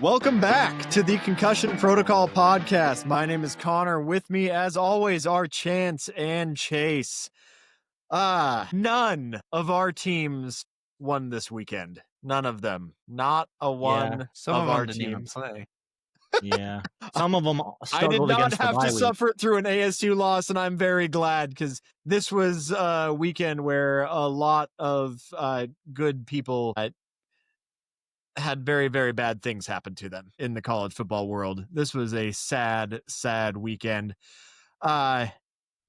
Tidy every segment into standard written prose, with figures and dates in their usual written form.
Welcome back to the Concussion Protocol Podcast. My name is Connor. With me, as always, are Chance and Chase. None of our teams won this weekend. None of them. Not a one some of them our didn't even teams. play. Yeah, some of them I did struggled not against the have bye to week. suffer through an ASU loss, and I'm very glad because this was a weekend where a lot of good people had very, very bad things happen to them in the college football world. This was a sad, sad weekend. We're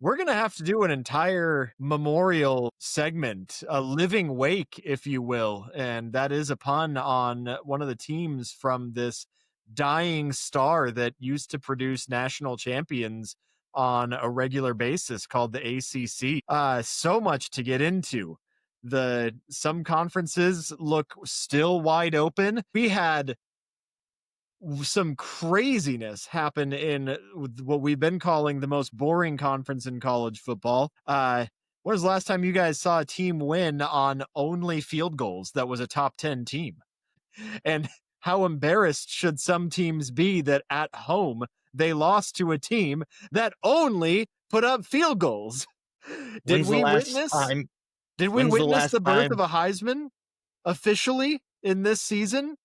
going to have to do an entire memorial segment, a living wake, if you will. And that is a pun on one of the teams from this dying star that used to produce national champions on a regular basis called the ACC. So much to get into. Some conferences look still wide open. We had some craziness happen in what we've been calling the most boring conference in college football. When was the last time you guys saw a team win on only field goals that was a top 10 team? And how embarrassed should some teams be that at home they lost to a team that only put up field goals? Did we witness the birth of a Heisman officially in this season?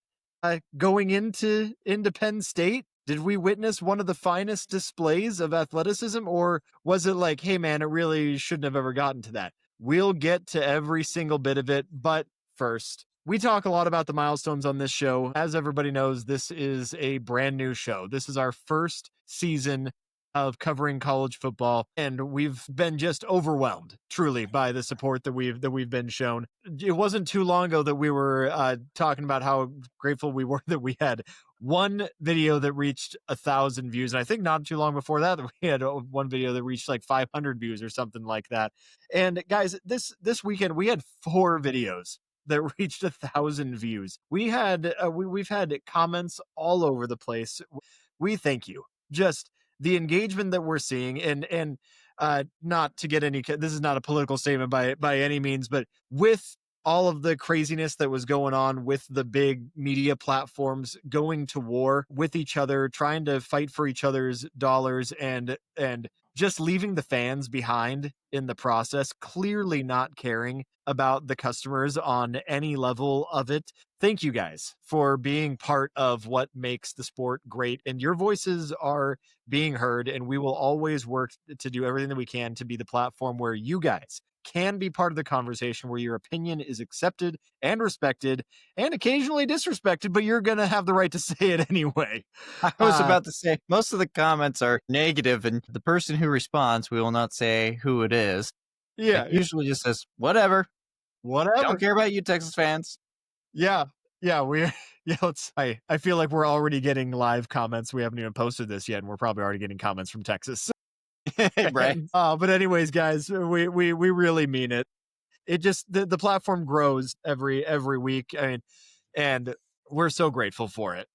Going into Penn State, did we witness one of the finest displays of athleticism, or was it like, hey man, it really shouldn't have ever gotten to that? We'll get to every single bit of it, but first, we talk a lot about the milestones on this show. As everybody knows, this is a brand new show. This is our first season of covering college football, and we've been just overwhelmed truly by the support that we've been shown. It wasn't too long ago that we were talking about how grateful we were that we had one video that reached 1,000 views, and I think not too long before that we had one video that reached like 500 views or something like that. And guys, this weekend we had 4 videos that reached 1,000 views. We've had comments all over the place. We thank you. Just the engagement that we're seeing, and not to get any, this is not a political statement by any means, but with all of the craziness that was going on with the big media platforms going to war with each other, trying to fight for each other's dollars, and just leaving the fans behind in the process, clearly not caring about the customers on any level of it. Thank you guys for being part of what makes the sport great, and your voices are being heard, and we will always work to do everything that we can to be the platform where you guys can be part of the conversation, where your opinion is accepted and respected and occasionally disrespected, but you're going to have the right to say it anyway. I was about to say, most of the comments are negative, and the person who responds, we will not say who it is. Yeah. It usually just says, whatever. Don't care about you, Texas fans. Yeah. I feel like we're already getting live comments. We haven't even posted this yet, and we're probably already getting comments from Texas. Right. But anyways, guys, we really mean it. It just, the platform grows every week. I mean, and we're so grateful for it.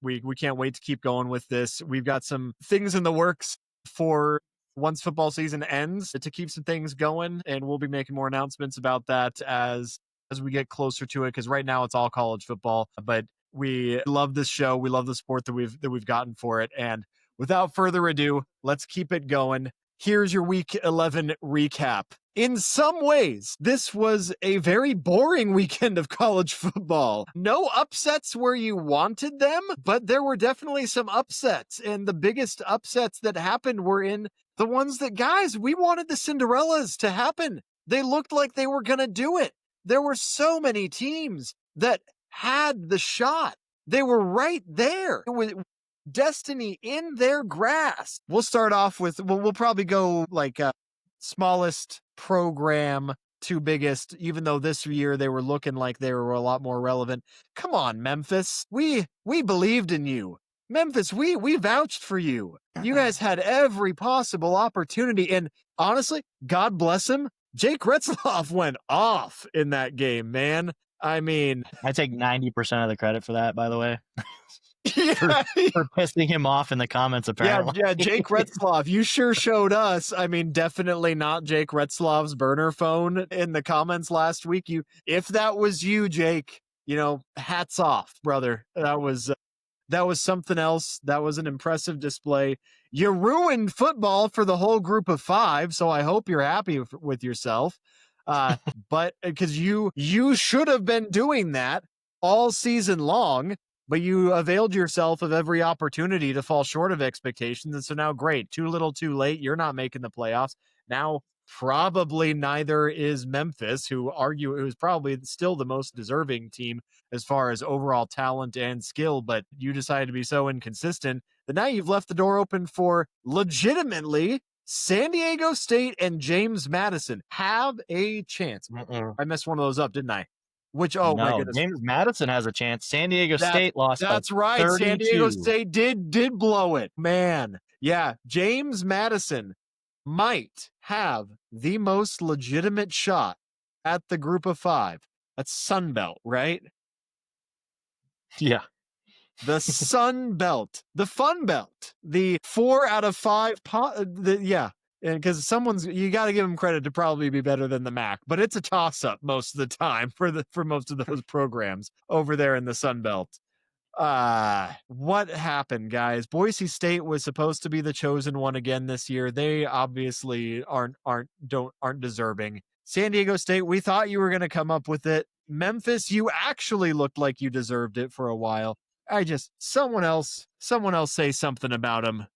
We can't wait to keep going with this. We've got some things in the works for once football season ends to keep some things going, and we'll be making more announcements about that as we get closer to it, because right now it's all college football. But we love this show. We love the support that we've gotten for it. And without further ado, let's keep it going. Here's your Week 11 recap. In some ways, this was a very boring weekend of college football. No upsets where you wanted them, but there were definitely some upsets. And the biggest upsets that happened were in the ones that, guys, we wanted the Cinderellas to happen. They looked like they were going to do it. There were so many teams that had the shot. They were right there. It was destiny in their grasp. We'll start off with, we'll probably go like smallest program to biggest, even though this year they were looking like they were a lot more relevant. Come on, Memphis. We believed in you. Memphis, we vouched for you. You guys had every possible opportunity. And honestly, God bless him, Jake Retzloff went off in that game, man. I mean, I take 90% of the credit for that, by the way. Yeah. for pissing him off in the comments, apparently. Yeah, Jake Retzloff, you sure showed us. I mean, definitely not Jake Retzloff's burner phone in the comments last week. If that was you, Jake, hats off, brother. That That was something else. That was an impressive display. You ruined football for the whole group of 5, so I hope you're happy with yourself. But because you should have been doing that all season long, but you availed yourself of every opportunity to fall short of expectations. And so now, great, too little, too late. You're not making the playoffs. Now, probably neither is Memphis, who's probably still the most deserving team as far as overall talent and skill, but you decided to be so inconsistent that now you've left the door open for legitimately San Diego State and James Madison have a chance. I messed one of those up, didn't I? No, my goodness. James Madison has a chance. San Diego State lost. That's right. 32. San Diego State did blow it. Man. Yeah. James Madison might have the most legitimate shot at the group of 5. That's Sun Belt, right? Yeah. The Sun Belt, the Fun Belt, the 4 out of 5. Because you got to give them credit to probably be better than the MAC, but it's a toss up most of the time for most of those programs over there in the Sun Belt. What happened, guys? Boise State was supposed to be the chosen one again this year. They obviously aren't deserving. San Diego State, we thought you were going to come up with it. Memphis, you actually looked like you deserved it for a while. Someone else say something about them.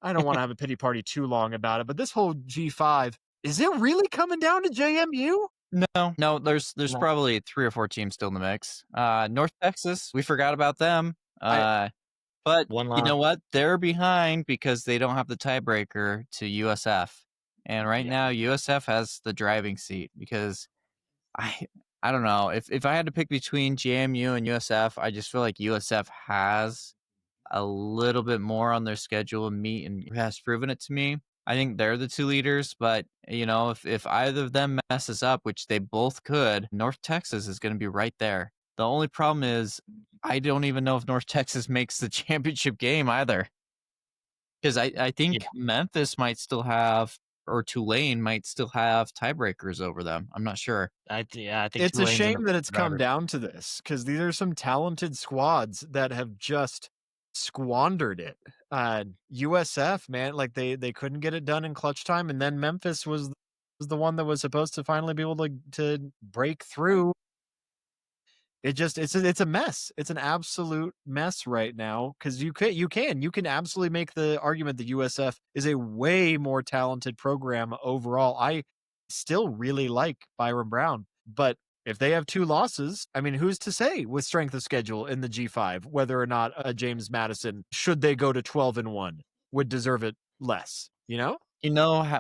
I don't want to have a pity party too long about it, but this whole G5, is it really coming down to JMU? No, there's No. probably 3 or 4 teams still in the mix. North Texas, we forgot about them. But you know what? They're behind because they don't have the tiebreaker to USF. And right now, USF has the driving seat because I don't know. If I had to pick between JMU and USF, I just feel like USF has a little bit more on their schedule and meet and has proven it to me. I think they're the 2 leaders, but if either of them messes up, which they both could, North Texas is going to be right there. The only problem is I don't even know if North Texas makes the championship game either. Because I think Memphis might still have, or Tulane might still have tiebreakers over them. I'm not sure. I think it's a shame that it's come down to this because these are some talented squads that have just squandered it. USF, man, like they couldn't get it done in clutch time, and then Memphis was the one that was supposed to finally be able to break through. It's a mess. It's an absolute mess right now because you can absolutely make the argument that USF is a way more talented program overall. I still really like Byron Brown, but if they have 2 losses, I mean, who's to say with strength of schedule in the G5 whether or not James Madison, should they go to 12-1, would deserve it less? You know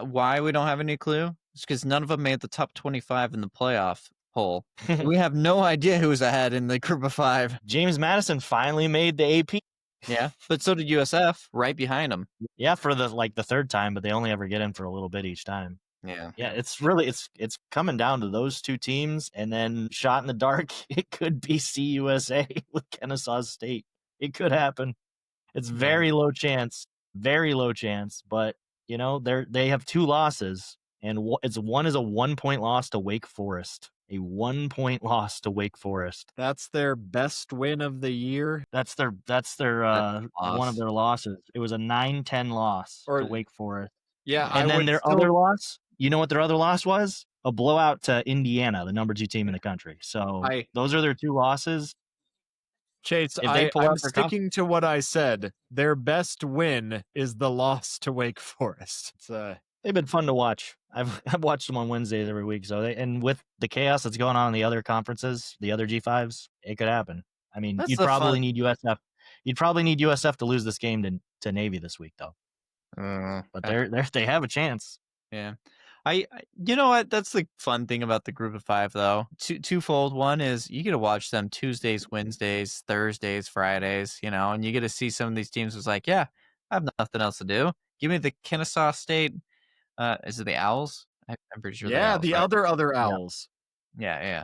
why we don't have any clue? It's because none of them made the top 25 in the playoff poll. We have no idea who's ahead in the group of 5. James Madison finally made the AP. Yeah, but so did USF, right behind them. Yeah, for the 3rd time, but they only ever get in for a little bit each time. Yeah. It's really it's coming down to those 2 teams, and then shot in the dark, it could be CUSA with Kennesaw State. It could happen. It's very low chance, but they have 2 losses, and one is a 1-point loss to Wake Forest. A 1-point loss to Wake Forest. That's their best win of the year. That's their one of their losses. It was a 9-10 loss to Wake Forest. Yeah, and then their other loss. You know what their other loss was? A blowout to Indiana, the number 2 team in the country. So those are their 2 losses. Chase, I'm sticking to what I said. Their best win is the loss to Wake Forest. They've been fun to watch. I've watched them on Wednesdays every week. So and with the chaos that's going on in the other conferences, the other G5s, it could happen. I mean, you'd probably need USF. You'd probably need USF to lose this game to Navy this week, though. But they have a chance. Yeah. You know what? That's the fun thing about the group of 5, though. Twofold. One is you get to watch them Tuesdays, Wednesdays, Thursdays, Fridays, and you get to see some of these teams who's like, yeah, I have nothing else to do. Give me the Kennesaw State. Is it the Owls? I'm pretty sure. Yeah, Owls, the right? other Owls. Yeah.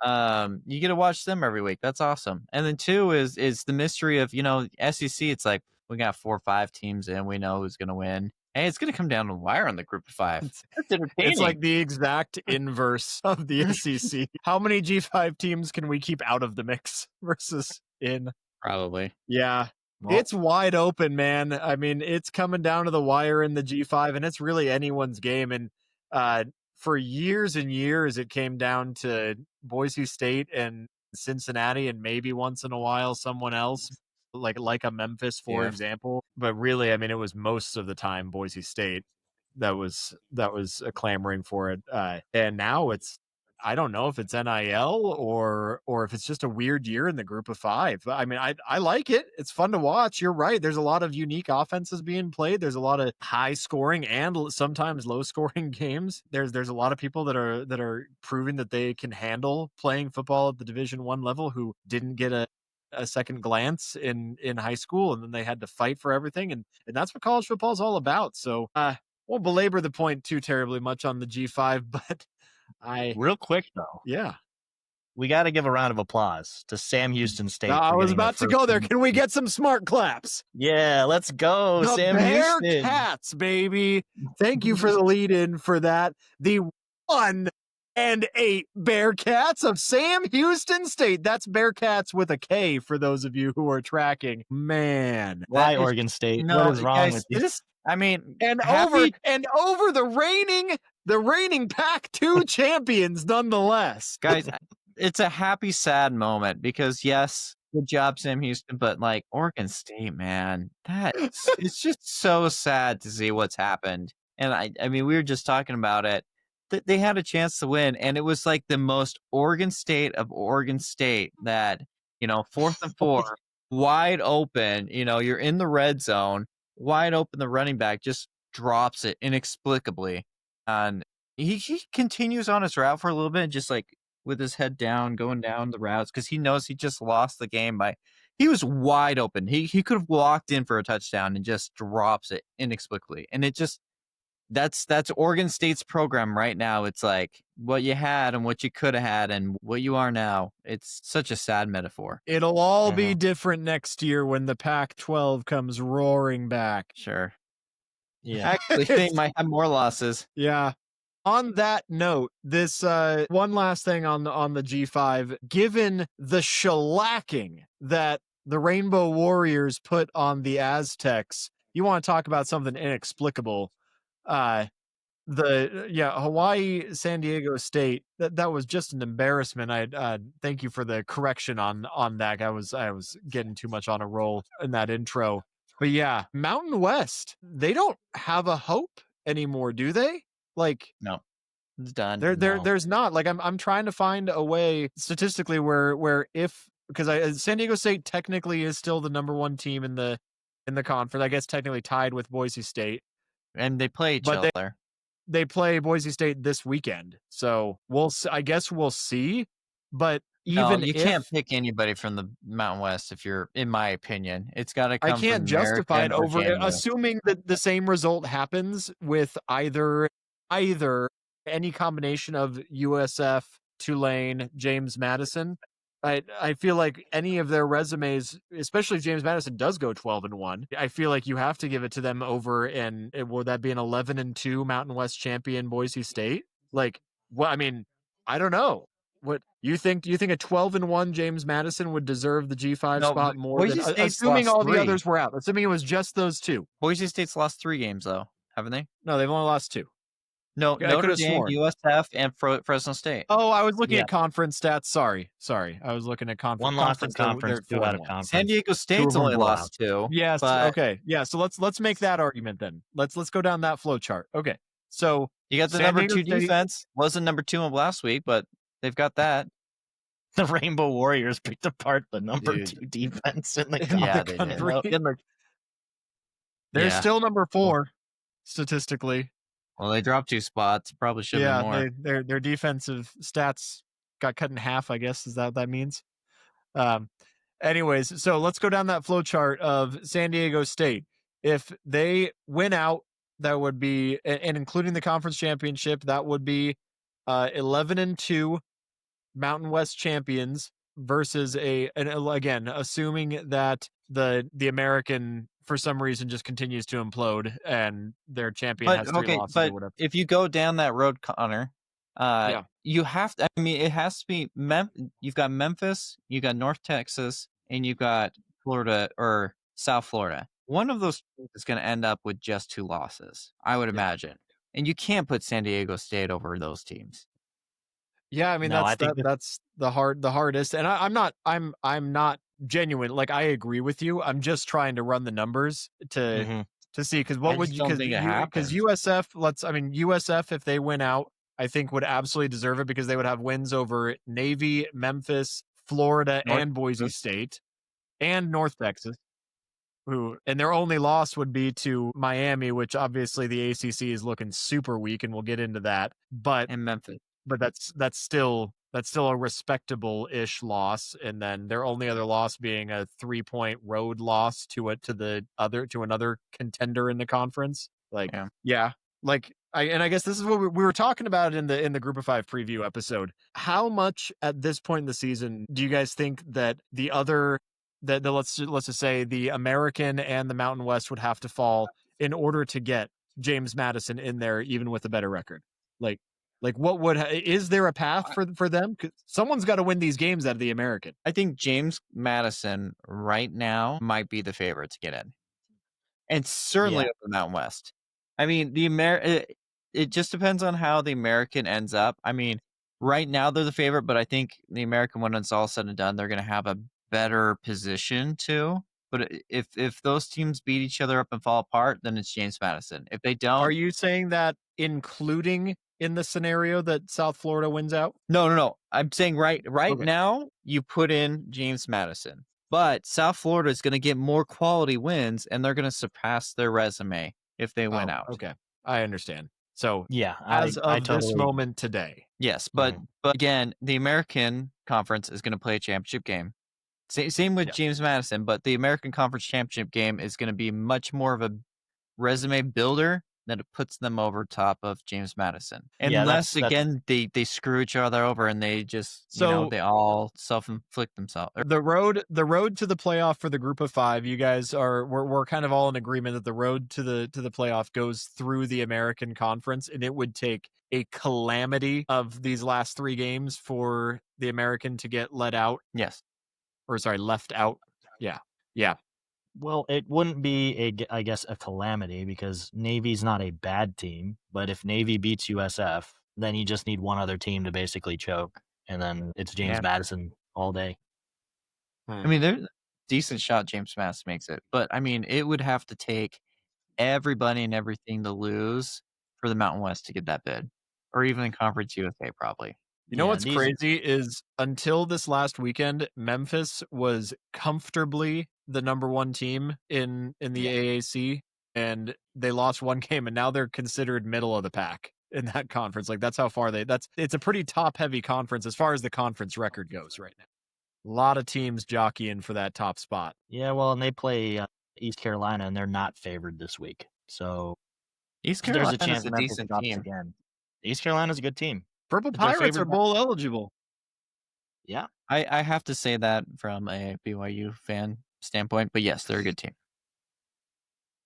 You get to watch them every week. That's awesome. And then 2 is the mystery of SEC. It's like we got 4 or 5 teams in. We know who's going to win. Hey, it's going to come down to the wire on the group of 5. That's entertaining. It's like the exact inverse of the SEC. How many G5 teams can we keep out of the mix versus in? Probably. Yeah. Well, It's wide open, man. I mean, it's coming down to the wire in the G5, and it's really anyone's game. And for years and years, it came down to Boise State and Cincinnati, and maybe once in a while someone else, like a Memphis, for example. But really, I mean, it was most of the time Boise State that was clamoring for it. And now it's, I don't know if it's NIL or if it's just a weird year in the group of five. I mean, I like it. It's fun to watch. You're right. There's a lot of unique offenses being played. There's a lot of high scoring and sometimes low scoring games. There's a lot of people that are proving that they can handle playing football at the Division I level who didn't get a second glance in high school, and then they had to fight for everything. And that's what college football is all about. So won't belabor the point too terribly much on the G5, but real quick though, yeah, we got to give a round of applause to Sam Houston State. I was about to go there. Can we get some smart claps? Yeah, let's go, The Sam Houston. Bearcats, baby. Thank you for the lead in for that. The 1-8 Bearcats of Sam Houston State. That's Bearcats with a K for those of you who are tracking. Man, why Oregon State? No, what is wrong guys, with you? Over the reigning Pac-2 champions, nonetheless. Guys, it's a happy, sad moment because yes, good job, Sam Houston, but like Oregon State, man, it's just so sad to see what's happened. And I mean, we were just talking about it. They had a chance to win, and it was like the most Oregon State of Oregon State that, 4th and 4, wide open, you're in the red zone, wide open, the running back just drops it inexplicably. And he continues on his route for a little bit, just like with his head down, going down the routes, because he knows he just lost the game he was wide open. He could have walked in for a touchdown and just drops it inexplicably. And it just, that's Oregon State's program right now. It's like what you had and what you could have had and what you are now. It's such a sad metaphor. It'll all be different next year when the Pac-12 comes roaring back. Sure. Yeah. Actually, they might have more losses. Yeah. On that note, this one last thing on the G5, given the shellacking that the Rainbow Warriors put on the Aztecs, you want to talk about something inexplicable. Hawaii, San Diego State, that was just an embarrassment. I thank you for the correction on that. I was getting too much on a roll in that intro. But yeah, Mountain West, they don't have a hope anymore, do they? Like, no, it's done. There's not. Like, I'm trying to find a way statistically where because San Diego State technically is still the number one team in the conference. I guess technically tied with Boise State, and they play each other. They play Boise State this weekend, so I guess we'll see. But you can't pick anybody from the Mountain West if you're, in my opinion, it's got to come. I can't justify it over assuming that the same result happens with either any combination of USF, Tulane, James Madison. I feel like any of their resumes, especially James Madison, does go 12-1. I feel like you have to give it to them over, and would that be an 11-2 Mountain West champion Boise State? Like, well, I mean, I don't know. What you think? Do you think a 12-1 James Madison would deserve the G5 spot more than assuming all the others were out? Assuming it was just those two. Boise State's lost 3 games though, haven't they? No, they've only lost 2. No, Notre Dame, USF, and Fresno State. Oh, I was looking at conference stats. Sorry. I was looking at conference. One lost in conference, 2 out of conference. San Diego State's only lost 2. Yes. Okay. Yeah. So let's make that argument then. Let's go down that flow chart. Okay. So you got the number 2 defense. Wasn't number 2 last week, but they've got that. The Rainbow Warriors picked apart the number 2 defense in the country. They're still number 4 statistically. Well, they dropped 2 spots. Probably should have more. Their defensive stats got cut in half, I guess. Is that what that means? Anyways, so let's go down that flow chart of San Diego State. If they win out, that would be, and including the conference championship, that would be 11-2 Mountain West champions versus again, assuming that the American for some reason just continues to implode and their champion has 3 losses or whatever. If you go down that road, Connor, you have to, I mean, it has to be you've got Memphis, you got North Texas, and you've got Florida or South Florida. One of those teams is going to end up with just 2 losses, I would imagine. And you can't put San Diego State over those teams. Yeah, I mean No, I think that's the hardest, and I'm not genuine. Like, I agree with you. I'm just trying to run the numbers to see, because what I would just you don't think it because happens. USF USF, if they win out, I think would absolutely deserve it, because they would have wins over Navy, Memphis, Florida, North and Boise Texas. State, and North Texas. And their only loss would be to Miami, which obviously the ACC is looking super weak, and we'll get into that. But And Memphis. but that's still a respectable-ish loss, and then their only other loss being a 3-point road loss to another contender in the conference. Like, yeah. Like, I guess this is what we were talking about in the Group of 5 preview episode. How much at this point in the season do you guys think that let's just say the American and the Mountain West would have to fall in order to get James Madison in there, even with a better record? Like what is there a path for them? 'Cause someone's got to win these games out of the American. I think James Madison right now might be the favorite to get in, and certainly over the Mountain West. I mean, it just depends on how the American ends up. I mean, right now they're the favorite, but I think the American, when it's all said and done, they're going to have a better position too. But if those teams beat each other up and fall apart, then it's James Madison. If they don't, Are you saying that including in the scenario that South Florida wins out? No. I'm saying right now you put in James Madison, but South Florida is going to get more quality wins, and they're going to surpass their resume if they win out. Okay, I understand. So as of this moment today, yes, but again, the American Conference is going to play a championship game. Same with James Madison, but the American Conference championship game is going to be much more of a resume builder that it puts them over top of James Madison. Unless, again, they screw each other over and they just, they all self-inflict themselves. The road to the playoff for the Group of 5, you guys we're kind of all in agreement that the road to the playoff goes through the American Conference, and it would take a calamity of these last 3 games for the American to get left out. Yeah. Well, it wouldn't be I guess a calamity, because Navy's not a bad team, but if Navy beats USF, then you just need one other team to basically choke, and then it's James Madison all day. I mean, there's a decent shot James Madison makes it, but I mean, it would have to take everybody and everything to lose for the Mountain West to get that bid, or even in Conference USA probably. You know what's crazy is, until this last weekend, Memphis was comfortably the number 1 team in the AAC, and they lost 1 game, and now they're considered middle of the pack in that conference. Like, that's how far it's a pretty top heavy conference as far as the conference record goes right now. A lot of teams jockeying for that top spot. Yeah, well, and they play East Carolina, and they're not favored this week, so East Carolina there's a chance is a decent team again. East Carolina's a good team. Purple Pirates are bowl eligible. Yeah. I have to say that from a BYU fan standpoint, but yes, they're a good team.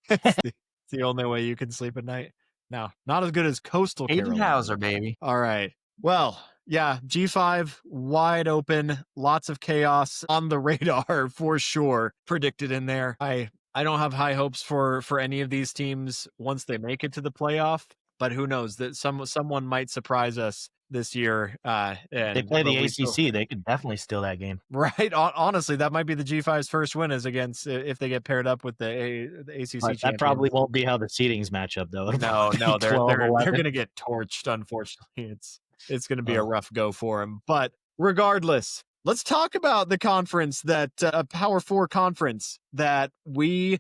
It's the only way you can sleep at night. No, not as good as Coastal Carolina. Hauser, baby. All right. Well, yeah, G5 wide open, lots of chaos on the radar for sure predicted in there. I don't have high hopes for any of these teams once they make it to the playoff, but who knows, that someone might surprise us this year. They play the ACC. They could definitely steal that game. Right. Honestly, that might be the G5's first win, is against, if they get paired up with the ACC champions. That probably won't be how the seedings match up, though. No, they're going to get torched, unfortunately. It's going to be a rough go for them. But regardless, let's talk about the conference, that Power 4 conference that we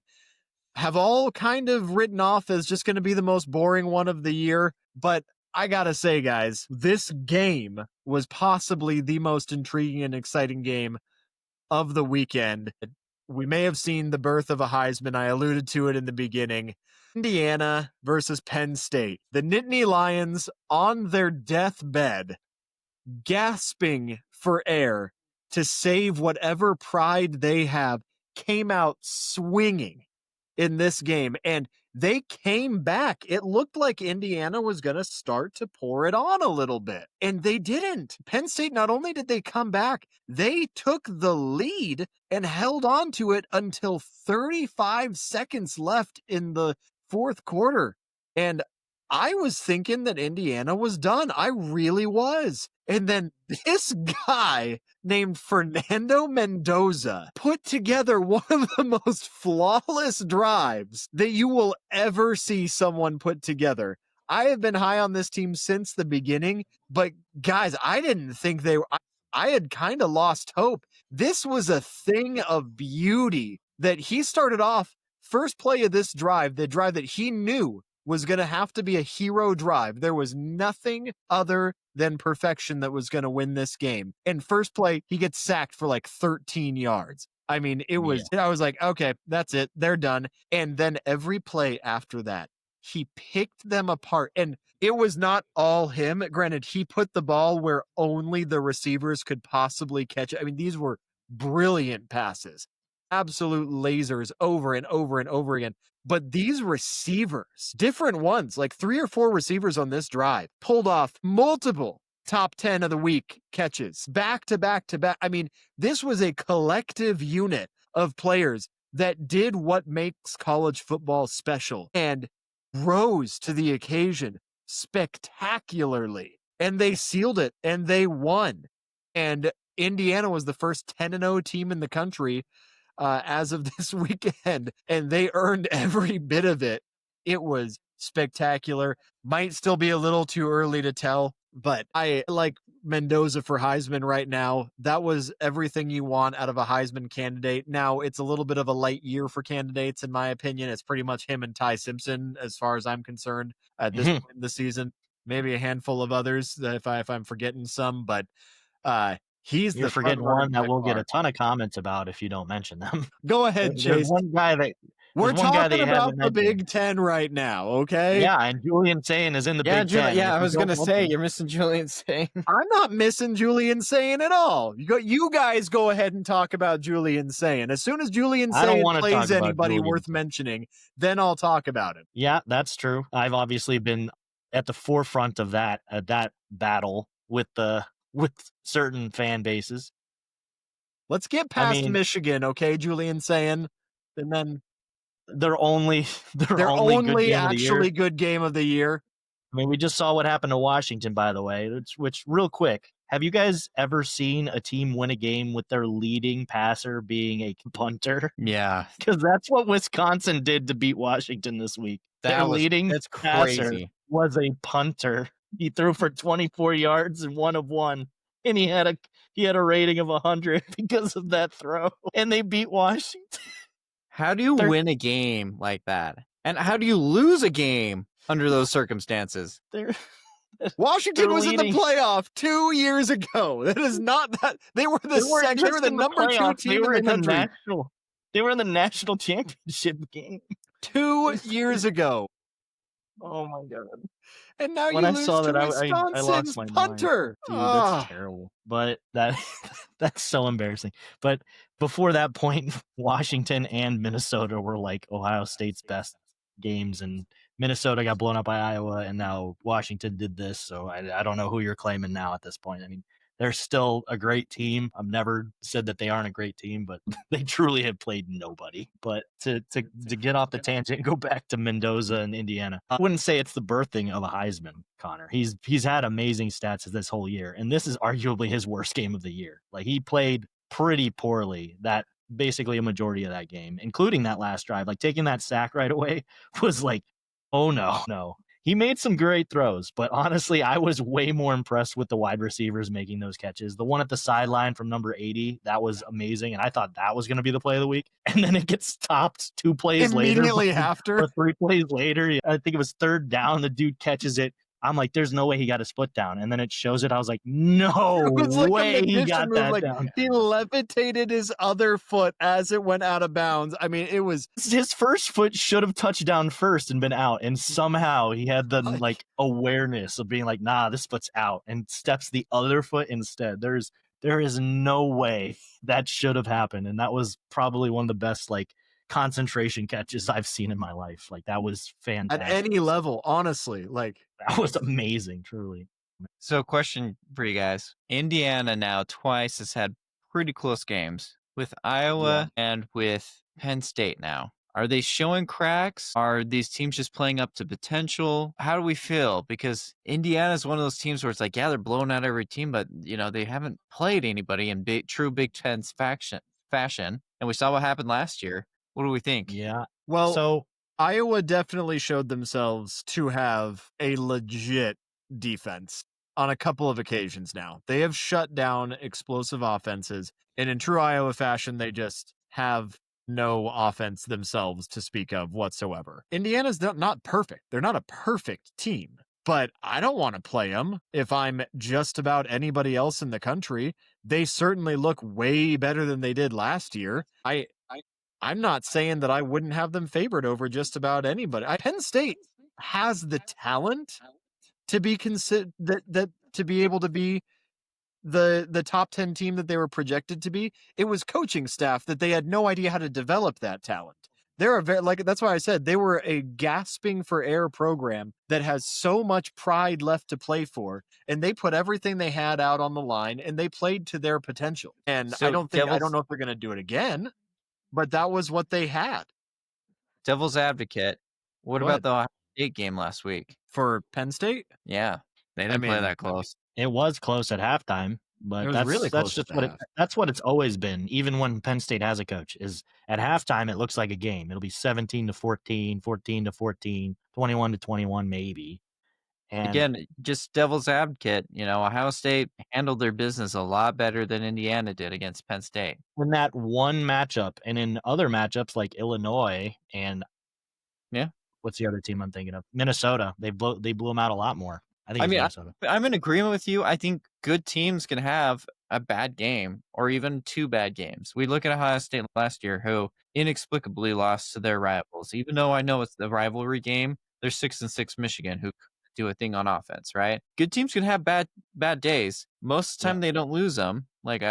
have all kind of written off as just going to be the most boring one of the year. But I gotta say, guys, this game was possibly the most intriguing and exciting game of the weekend. We may have seen the birth of a Heisman. I alluded to it in the beginning. Indiana versus Penn State. The Nittany Lions on their deathbed, gasping for air to save whatever pride they have, came out swinging in this game. And they came back. It looked like Indiana was going to start to pour it on a little bit, and they didn't. Penn State, not only did they come back, they took the lead and held on to it until 35 seconds left in the fourth quarter. And I was thinking that Indiana was done. I really was. And then this guy named Fernando Mendoza put together one of the most flawless drives that you will ever see someone put together. I have been high on this team since the beginning, but guys, I didn't think I had kind of lost hope. This was a thing of beauty that he started off first play of this drive, the drive that he knew was going to have to be a hero drive. There was nothing other than perfection that was going to win this game. And first play, he gets sacked for like 13 yards. I mean, I was like, okay, that's it. They're done. And then every play after that, he picked them apart. And it was not all him. Granted, he put the ball where only the receivers could possibly catch it. I mean, these were brilliant passes, absolute lasers over and over and over again. But these receivers, different ones, like 3 or 4 receivers on this drive, pulled off multiple top 10 of the week catches, back to back to back. I mean, this was a collective unit of players that did what makes college football special and rose to the occasion spectacularly. And they sealed it and they won. And Indiana was the first 10-0 team in the country as of this weekend, and they earned every bit of it. It was spectacular. Might still be a little too early to tell, but I like Mendoza for Heisman right now. That was everything you want out of a Heisman candidate. Now, it's a little bit of a light year for candidates, in my opinion. It's pretty much him and Ty Simpson, as far as I'm concerned, at this point in the season. Maybe a handful of others if I'm forgetting some, but you're forgetting one that we'll get a ton of comments about if you don't mention them. Go ahead, Chase. There's one guy that we're talking about the Big Ten right now, okay? Yeah, and Julian Sayin is in the Big Ten. Yeah, I was going to say, you're missing Julian Sayin. I'm not missing Julian Sayin at all. You guys go ahead and talk about Julian Sayin. As soon as Julian Sayin plays anybody worth mentioning, then I'll talk about it. Yeah, that's true. I've obviously been at the forefront of that battle with certain fan bases. Let's get past Michigan, okay, Julian Sayin, and then they're only actually good game of the year. I mean, we just saw what happened to Washington, by the way. Which real quick, have you guys ever seen a team win a game with their leading passer being a punter? Yeah, because that's what Wisconsin did to beat Washington this week. Their leading passer was a punter. He threw for 24 yards and 1 of 1. And he had a rating of 100 because of that throw. And they beat Washington. How do you win a game like that? And how do you lose a game under those circumstances? Washington was in the playoff 2 years ago. That is not that. They were the number 2 team in the country. They were in the national championship game 2 years ago. Oh my god! And now when you lose to Wisconsin's punter. Dude, that's terrible. But that's so embarrassing. But before that point, Washington and Minnesota were like Ohio State's best games, and Minnesota got blown up by Iowa, and now Washington did this. So I don't know who you're claiming now at this point. I mean, they're still a great team. I've never said that they aren't a great team, but they truly have played nobody. But to get off the tangent and go back to Mendoza and Indiana, I wouldn't say it's the birthing of a Heisman, Connor. He's had amazing stats this whole year, and this is arguably his worst game of the year. Like, he played pretty poorly that basically a majority of that game, including that last drive. Like, taking that sack right away was like, oh no. He made some great throws, but honestly, I was way more impressed with the wide receivers making those catches. The one at the sideline from number 80, that was amazing, and I thought that was going to be the play of the week. And then it gets stopped 2 plays immediately after, or 3 plays later. I think it was 3rd down. The dude catches it. I'm like, there's no way he got a split down. And then it shows it. I was like, no way he got that down. He levitated his other foot as it went out of bounds. I mean, it was... His first foot should have touched down first and been out. And somehow he had the awareness of being like, nah, this foot's out, and steps the other foot instead. There is no way that should have happened. And that was probably one of the best concentration catches I've seen in my life. Like, that was fantastic. At any level, honestly, like that was amazing, truly. So, question for you guys: Indiana now twice has had pretty close games with Iowa and with Penn State now. Are they showing cracks? Are these teams just playing up to potential? How do we feel? Because Indiana is one of those teams where it's like, yeah, they're blowing out every team, but they haven't played anybody in true Big Ten's fashion. And we saw what happened last year. What do we think? Yeah. Well, so Iowa definitely showed themselves to have a legit defense on a couple of occasions now. They have shut down explosive offenses, and in true Iowa fashion, they just have no offense themselves to speak of whatsoever. Indiana's not perfect. They're not a perfect team, but I don't want to play them if I'm just about anybody else in the country. They certainly look way better than they did last year. I'm not saying that I wouldn't have them favored over just about anybody. Penn State has the talent to be to be able to be the top 10 team that they were projected to be. It was coaching staff that they had no idea how to develop that talent. They're that's why I said they were a gasping for air program that has so much pride left to play for, and they put everything they had out on the line and they played to their potential. And So I don't know if they're going to do it again, but that was what they had. Devil's advocate. What about the Ohio State game last week? For Penn State? Yeah. They didn't play that close. It was close at halftime, but that's what it's always been. Even when Penn State has a coach, is at halftime it looks like a game. It'll be 17-14, 14-14, 21-21 maybe. And again, just devil's advocate, Ohio State handled their business a lot better than Indiana did against Penn State. In that one matchup, and in other matchups like Illinois and what's the other team I'm thinking of? Minnesota. They blew them out a lot more. Minnesota. I'm in agreement with you. I think good teams can have a bad game or even two bad games. We look at Ohio State last year, who inexplicably lost to their rivals. Even though I know it's the rivalry game, they're 6-6 Michigan, who do a thing on offense, right? Good teams can have bad days. Most of the time they don't lose them, like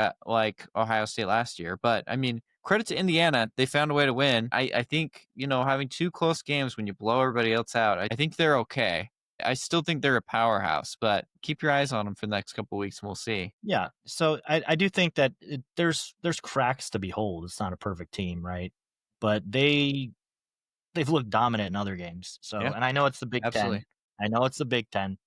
Ohio State last year. But I mean, credit to Indiana, they found a way to win. I think having two close games when you blow everybody else out, I think they're okay. I still think they're a powerhouse, but keep your eyes on them for the next couple of weeks and we'll see. Yeah. So I do think that there's cracks to behold. It's not a perfect team, right? But they've looked dominant in other games. So, and I know it's the Big Ten. I know it's the Big Ten,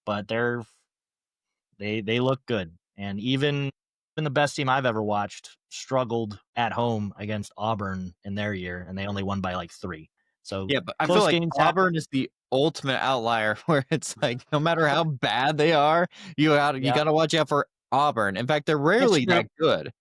but they look good. And even the best team I've ever watched struggled at home against Auburn in their year, and they only won by like 3. So yeah, but I feel like Auburn is the ultimate outlier, where it's like no matter how bad they are, you got to watch out for Auburn. In fact, they're rarely that good.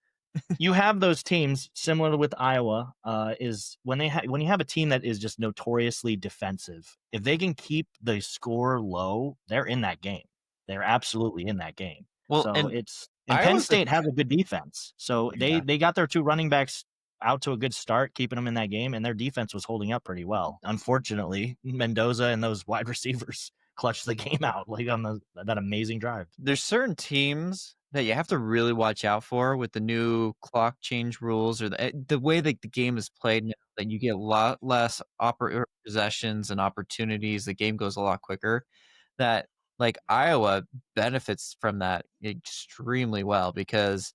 You have those teams similar with Iowa. Is when you have a team that is just notoriously defensive. If they can keep the score low, they're in that game. They're absolutely in that game. Well, so Penn State has a good defense. So they got their 2 running backs out to a good start, keeping them in that game, and their defense was holding up pretty well. Unfortunately, Mendoza and those wide receivers clutched the game out like on that amazing drive. There's certain teams that you have to really watch out for with the new clock change rules, or the way that the game is played now, that you get a lot less possessions and opportunities. The game goes a lot quicker. That like Iowa benefits from that extremely well, because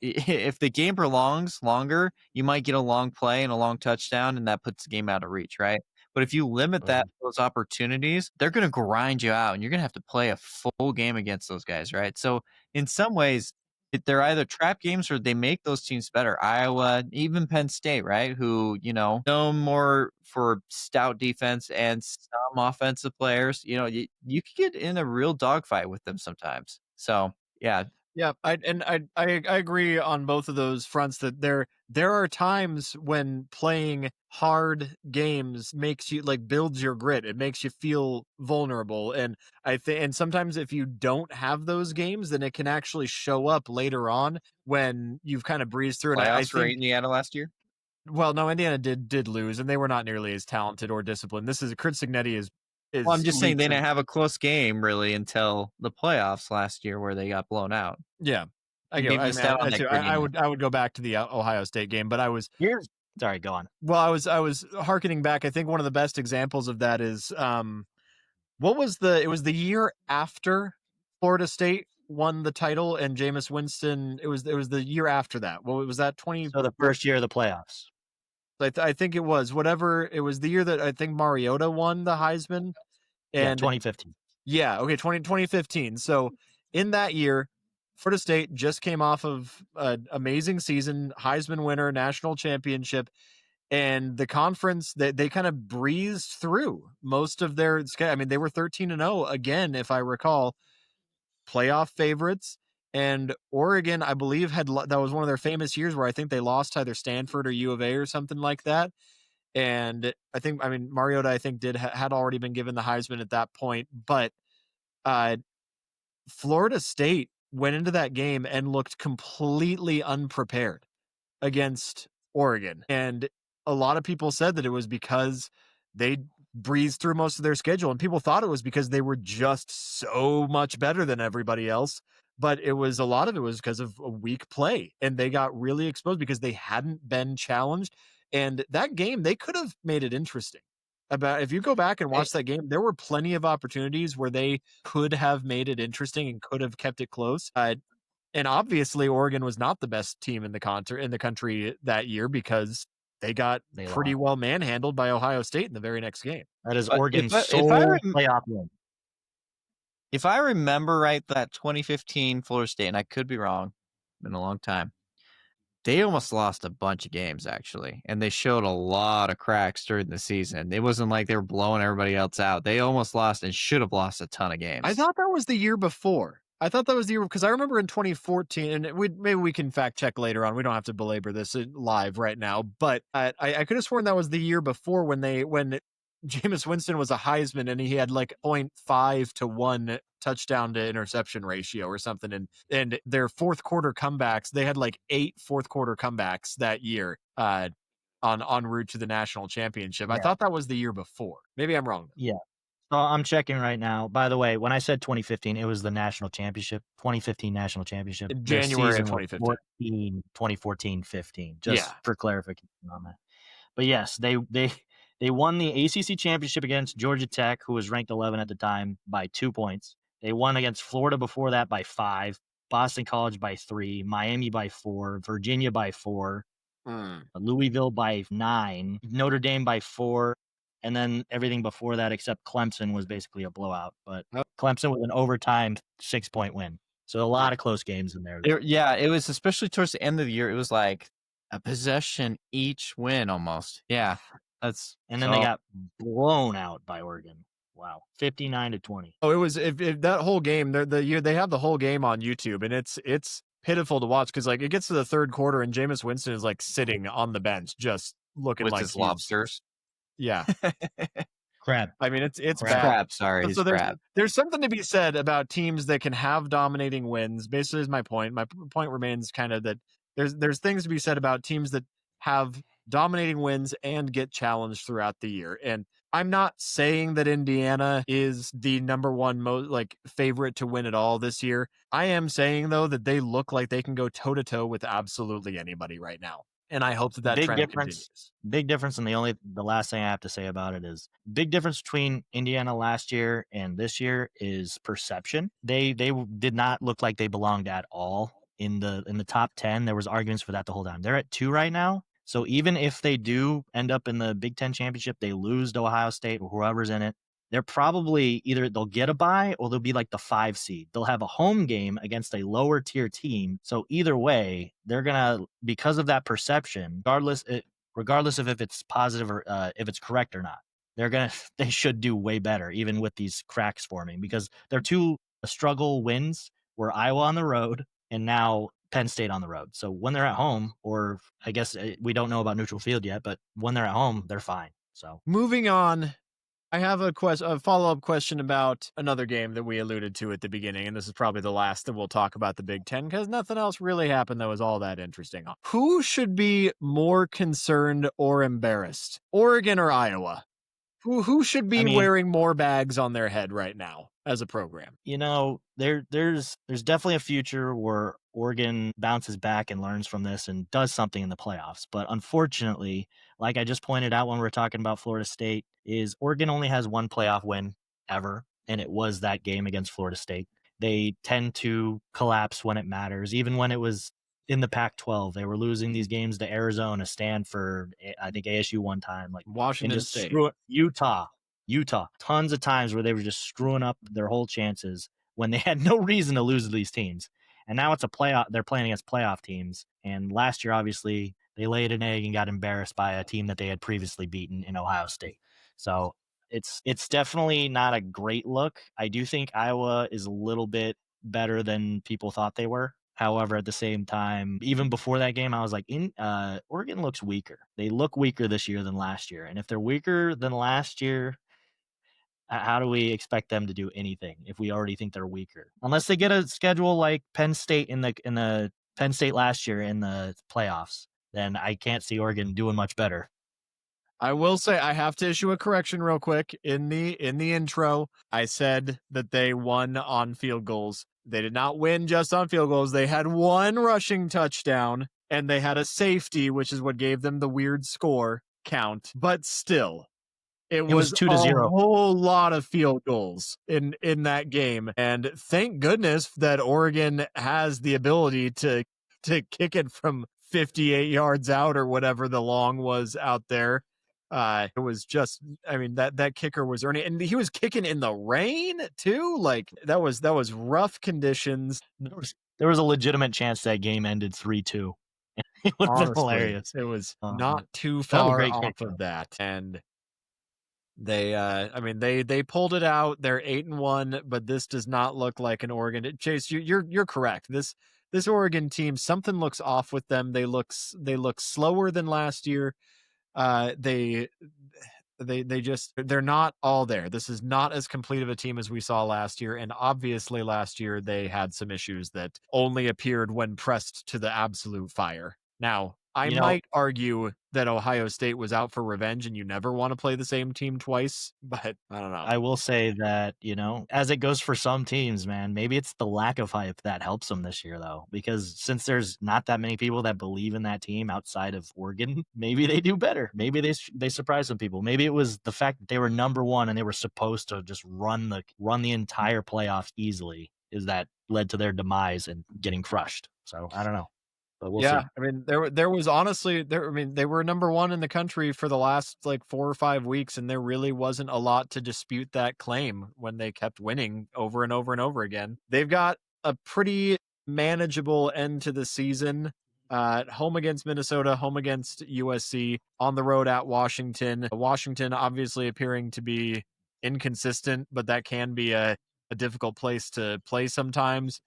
if the game prolongs longer, you might get a long play and a long touchdown, and that puts the game out of reach, right? But if you limit those opportunities, they're going to grind you out, and you're going to have to play a full game against those guys, right? So in some ways, they're either trap games or they make those teams better. Iowa, even Penn State, right? Who, known more for stout defense and some offensive players, you could get in a real dogfight with them sometimes. So, yeah. Yeah, I agree on both of those fronts, that there are times when playing hard games makes you builds your grit. It makes you feel vulnerable, and and sometimes if you don't have those games, then it can actually show up later on when you've kind of breezed through. Playoffs for Indiana last year. Well, no, Indiana did lose, and they were not nearly as talented or disciplined. Kurt Cignetti is. Well, I'm just saying they didn't have a close game really until the playoffs last year, where they got blown out. Yeah, I would go back to the Ohio State game, but Sorry, go on. Well, I was hearkening back. I think one of the best examples of that is what was it was the year after Florida State won the title and Jameis Winston. It was the year after that. Well, was that 20? So the first year of the playoffs. I think it was whatever. It was the year that I think Mariota won the Heisman. And 2015. Yeah, okay, 2015. So in that year, Florida State just came off of an amazing season, Heisman winner, national championship, and the conference they kind of breezed through most of their. I mean, they were 13-0 again, if I recall, playoff favorites. And Oregon, I believe, that was one of their famous years where I think they lost to either Stanford or U of A or something like that. And I mean, Mariota, I think had already been given the Heisman at that point, but Florida State went into that game and looked completely unprepared against Oregon. And a lot of people said that it was because they breezed through most of their schedule, and people thought it was because they were just so much better than everybody else. But a lot of it was because of a weak play, and they got really exposed because they hadn't been challenged. And that game, they could have made it interesting. If you go back and watch that game, there were plenty of opportunities where they could have made it interesting and could have kept it close. And obviously, Oregon was not the best team in the country that year because they got pretty well manhandled by Ohio State in the very next game. That is Oregon's sole playoff win. If I remember right, that 2015 Florida State, and I could be wrong, been a long time, they almost lost a bunch of games, actually, and they showed a lot of cracks during the season. It wasn't like they were blowing everybody else out. They almost lost and should have lost a ton of games. I thought that was the year before. I thought that was the year because I remember in 2014, and maybe we can fact check later on. We don't have to belabor this live right now, but I could have sworn that was the year before when Jameis Winston was a Heisman and he had like 0.5 to 1 touchdown to interception ratio or something. And their fourth quarter comebacks, they had like 8 fourth quarter comebacks that year en route to the national championship. Yeah. I thought that was the year before. Maybe I'm wrong. Yeah. So I'm checking right now. By the way, when I said 2015, it was the national championship, 2015 national championship. In January of 2015. 2014-15, just for clarification on that. But yes, they won the ACC championship against Georgia Tech, who was ranked 11 at the time, by 2 points. They won against Florida before that by 5, Boston College by 3, Miami by 4, Virginia by 4, Louisville by 9, Notre Dame by 4, and then everything before that except Clemson was basically a blowout. But Clemson with an overtime 6-point win. So a lot of close games in there. It was especially towards the end of the year. It was like a possession each win almost. Yeah. And then they got blown out by Oregon. Wow, 59-20. Oh, it was if that whole game. They have the whole game on YouTube, and it's pitiful to watch because like it gets to the third quarter and Jameis Winston is like sitting on the bench, just looking with like his lobsters. Yeah, crab. I mean, it's bad. Crab. Sorry, so there's something to be said about teams that can have dominating wins. Basically, is my point. My point remains kind of that there's things to be said about teams that have dominating wins and get challenged throughout the year. And I'm not saying that Indiana is the number one favorite to win it all this year. I am saying though that they look like they can go toe to toe with absolutely anybody right now. And I hope that trend continues. Big difference. And the last thing I have to say about it is big difference between Indiana last year and this year is perception. They did not look like they belonged at all in the top 10. There was arguments for that the whole time. They're at 2 right now. So even if they do end up in the Big Ten championship, they lose to Ohio State or whoever's in it, they're probably either they'll get a bye or they'll be like the 5 seed. They'll have a home game against a lower tier team. So either way, they're going to, because of that perception, regardless of if it's positive or if it's correct or not, they should do way better, even with these cracks forming, because their 2 struggle wins were Iowa on the road and now Penn State on the road. So when they're at home, or I guess we don't know about neutral field yet, but when they're at home, they're fine. So moving on, I have a follow-up question about another game that we alluded to at the beginning, and this is probably the last that we'll talk about the Big Ten because nothing else really happened that was all that interesting. Who should be more concerned or embarrassed, Oregon or Iowa? Who should be wearing more bags on their head right now as a program? There's definitely a future where Oregon bounces back and learns from this and does something in the playoffs. But unfortunately, like I just pointed out when we were talking about Florida State, is Oregon only has one playoff win ever, and it was that game against Florida State. They tend to collapse when it matters. Even when it was in the Pac-12, they were losing these games to Arizona, Stanford, I think ASU one time, like Washington State, Utah, tons of times where they were just screwing up their whole chances when they had no reason to lose to these teams. And now it's a playoff. They're playing against playoff teams. And last year, obviously, they laid an egg and got embarrassed by a team that they had previously beaten in Ohio State. So it's definitely not a great look. I do think Iowa is a little bit better than people thought they were. However, at the same time, even before that game, I was like, Oregon looks weaker. They look weaker this year than last year. And if they're weaker than last year, how do we expect them to do anything if we already think they're weaker? Unless they get a schedule like Penn State in the Penn State last year in the playoffs, then I can't see Oregon doing much better. I will say I have to issue a correction real quick. In the intro, I said that they won on field goals. They did not win just on field goals. They had one rushing touchdown and they had a safety, which is what gave them the weird score count. But still, it was 2-0. A whole lot of field goals in that game. And thank goodness that Oregon has the ability to kick it from 58 yards out or whatever the long was out there. It was just, I mean, that kicker was earning, and he was kicking in the rain too. Like that was rough conditions. There was a legitimate chance that game ended 3-2. It would have been hilarious. It was not too far off kick, of that. And they, I mean, they pulled it out. They're 8-1, but this does not look like an Oregon. Chase, you're correct. This Oregon team, something looks off with them. They look slower than last year. They're not all there. This is not as complete of a team as we saw last year. And obviously last year they had some issues that only appeared when pressed to the absolute fire. Now, I might argue that Ohio State was out for revenge and you never want to play the same team twice, but I don't know. I will say that, as it goes for some teams, man, maybe it's the lack of hype that helps them this year, though, because since there's not that many people that believe in that team outside of Oregon, maybe they do better. Maybe they surprise some people. Maybe it was the fact that they were number one and they were supposed to just run the entire playoffs easily is that led to their demise and getting crushed. So I don't know. But we'll see. I mean, there was honestly they were number one in the country for the last like 4 or 5 weeks, and there really wasn't a lot to dispute that claim when they kept winning over and over and over again. They've got a pretty manageable end to the season. Home against Minnesota, home against USC, on the road at Washington. Washington obviously appearing to be inconsistent, but that can be a difficult place to play sometimes.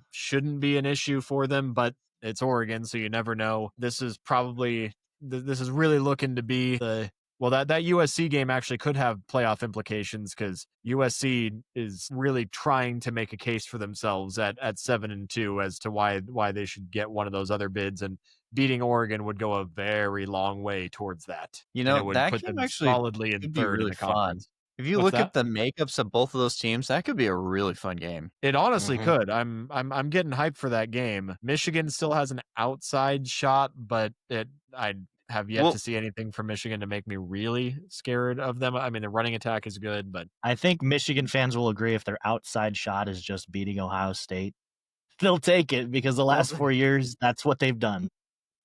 Shouldn't be an issue for them, but it's Oregon, so you never know. This is really looking to be that USC game actually could have playoff implications because USC is really trying to make a case for themselves at 7-2 as to why they should get one of those other bids, and beating Oregon would go a very long way towards that. It would that put game them actually solidly in third in the conference. If you look at the makeups of both of those teams, that could be a really fun game. It honestly could. I'm getting hyped for that game. Michigan still has an outside shot, but I have yet to see anything from Michigan to make me really scared of them. I mean, the running attack is good, but I think Michigan fans will agree if their outside shot is just beating Ohio State, they'll take it because the last 4 years, that's what they've done.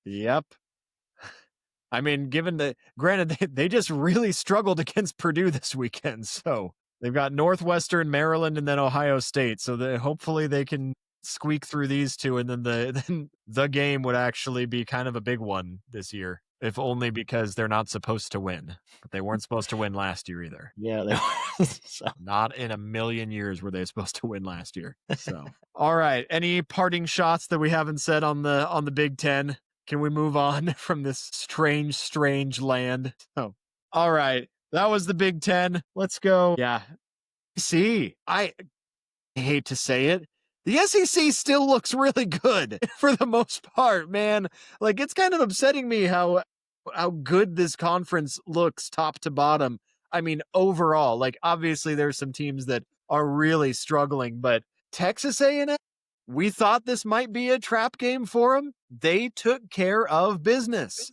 Yep. I mean, granted, they just really struggled against Purdue this weekend. So they've got Northwestern, Maryland, and then Ohio State. So hopefully they can squeak through these two. And then the game would actually be kind of a big one this year, if only because they're not supposed to win. But they weren't supposed to win last year either. Yeah. They were. So. Not in a million years were they supposed to win last year. So, all right. Any parting shots that we haven't said on the Big Ten? Can we move on from this strange land? Oh, all right. That was the Big Ten. Let's go. Yeah. See, I hate to say it. The SEC still looks really good for the most part, man. Like, it's kind of upsetting me how good this conference looks top to bottom. I mean, overall, like, obviously there's some teams that are really struggling, but Texas A&M, we thought this might be a trap game for them. They took care of business.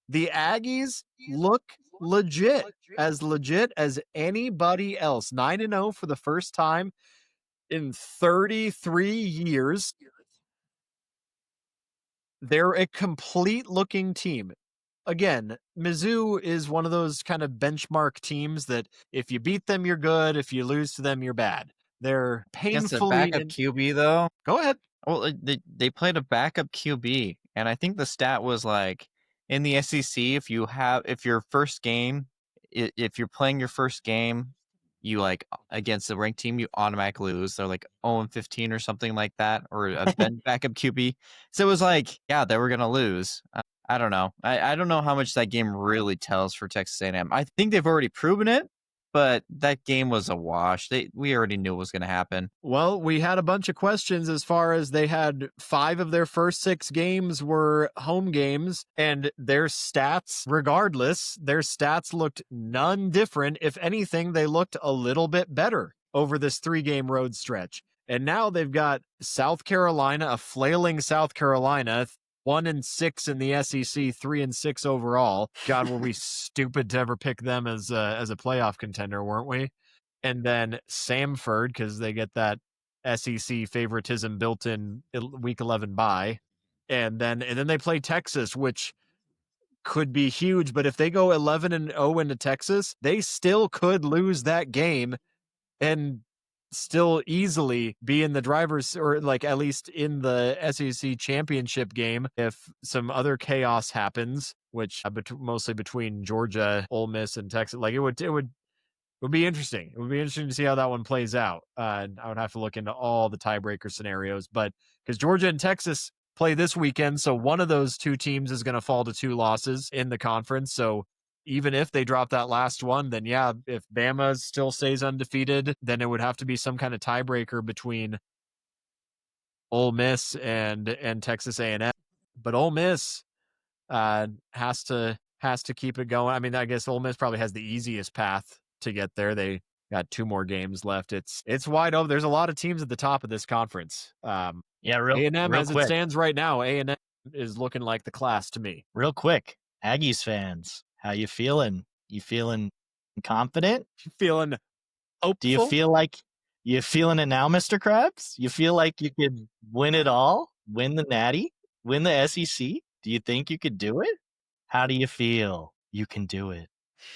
The Aggies look legit as anybody else. 9-0 for the first time in 33 years. They're a complete looking team. Again, Mizzou is one of those kind of benchmark teams that if you beat them, you're good. If you lose to them, you're bad. They're Against a painfully backup QB, though. Go ahead. Well, they played a backup QB, and I think the stat was like in the SEC, if you're playing your first game, you like against a ranked team, you automatically lose. They're like 0-15 or something like that, or a backup QB. So it was like, yeah, they were gonna lose. I don't know. I don't know how much that game really tells for Texas A&M. I think they've already proven it, but that game was a wash. We already knew it was going to happen. Well, we had a bunch of questions as far as they had 5 of their first 6 games were home games, and their stats, regardless, their stats looked none different. If anything, they looked a little bit better over this 3-game road stretch. And now they've got South Carolina, a flailing South Carolina, 1-6 in the SEC, 3-6 overall. God, were we stupid to ever pick them as a playoff contender, weren't we? And then Samford, because they get that SEC favoritism built in Week 11 bye, and then they play Texas, which could be huge. But if they go 11-0 into Texas, they still could lose that game and still easily be in the driver's, or like at least in the SEC championship game if some other chaos happens, which mostly between Georgia, Ole Miss, and Texas. Like it would be interesting. It would be interesting to see how that one plays out. I would have to look into all the tiebreaker scenarios, but because Georgia and Texas play this weekend, so one of those 2 teams is going to fall to 2 losses in the conference. So even if they drop that last one, then yeah, if Bama still stays undefeated, then it would have to be some kind of tiebreaker between Ole Miss and Texas A&M. But Ole Miss has to keep it going. I mean, I guess Ole Miss probably has the easiest path to get there. They got 2 more games left. It's wide open. There's a lot of teams at the top of this conference. A&M, as it stands right now, A&M is looking like the class to me. Real quick, Aggies fans, how you feeling? You feeling confident? You feeling hopeful? Do you feel like you feeling it now, Mr. Krabs? You feel like you could win it all? Win the Natty? Win the SEC? Do you think you could do it? How do you feel? You can do it.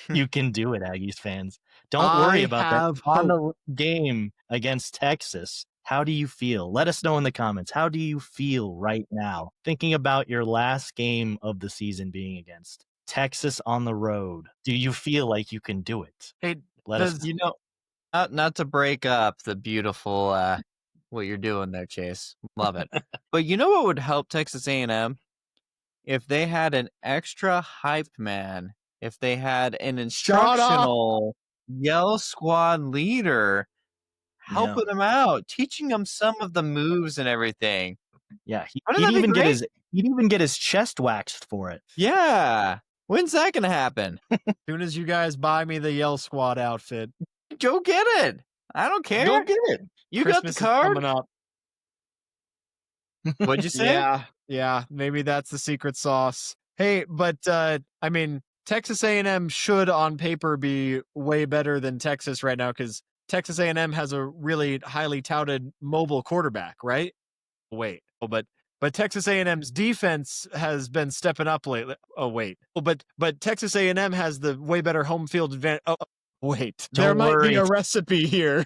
You can do it, Aggies fans. Don't worry about that on the game against Texas. How do you feel? Let us know in the comments. How do you feel right now? Thinking about your last game of the season being against Texas on the road. Do you feel like you can do it? Hey, let us know. Not to break up the beautiful what you're doing there, Chase. Love it. But you know what would help Texas A&M? If they had an extra hype man, if they had an instructional yell squad leader helping them out, teaching them some of the moves and everything. Yeah, he'd even get his chest waxed for it. Yeah. When's that going to happen? As soon as you guys buy me the Yell Squad outfit. Go get it. I don't care. Go get it. You Christmas got the card? Coming up. What'd you say? Yeah. Maybe that's the secret sauce. Hey, but I mean, Texas A&M should on paper be way better than Texas right now because Texas A&M has a really highly touted mobile quarterback, right? But Texas A&M's defense has been stepping up lately. But Texas A&M has the way better home field advantage. There might be a recipe here.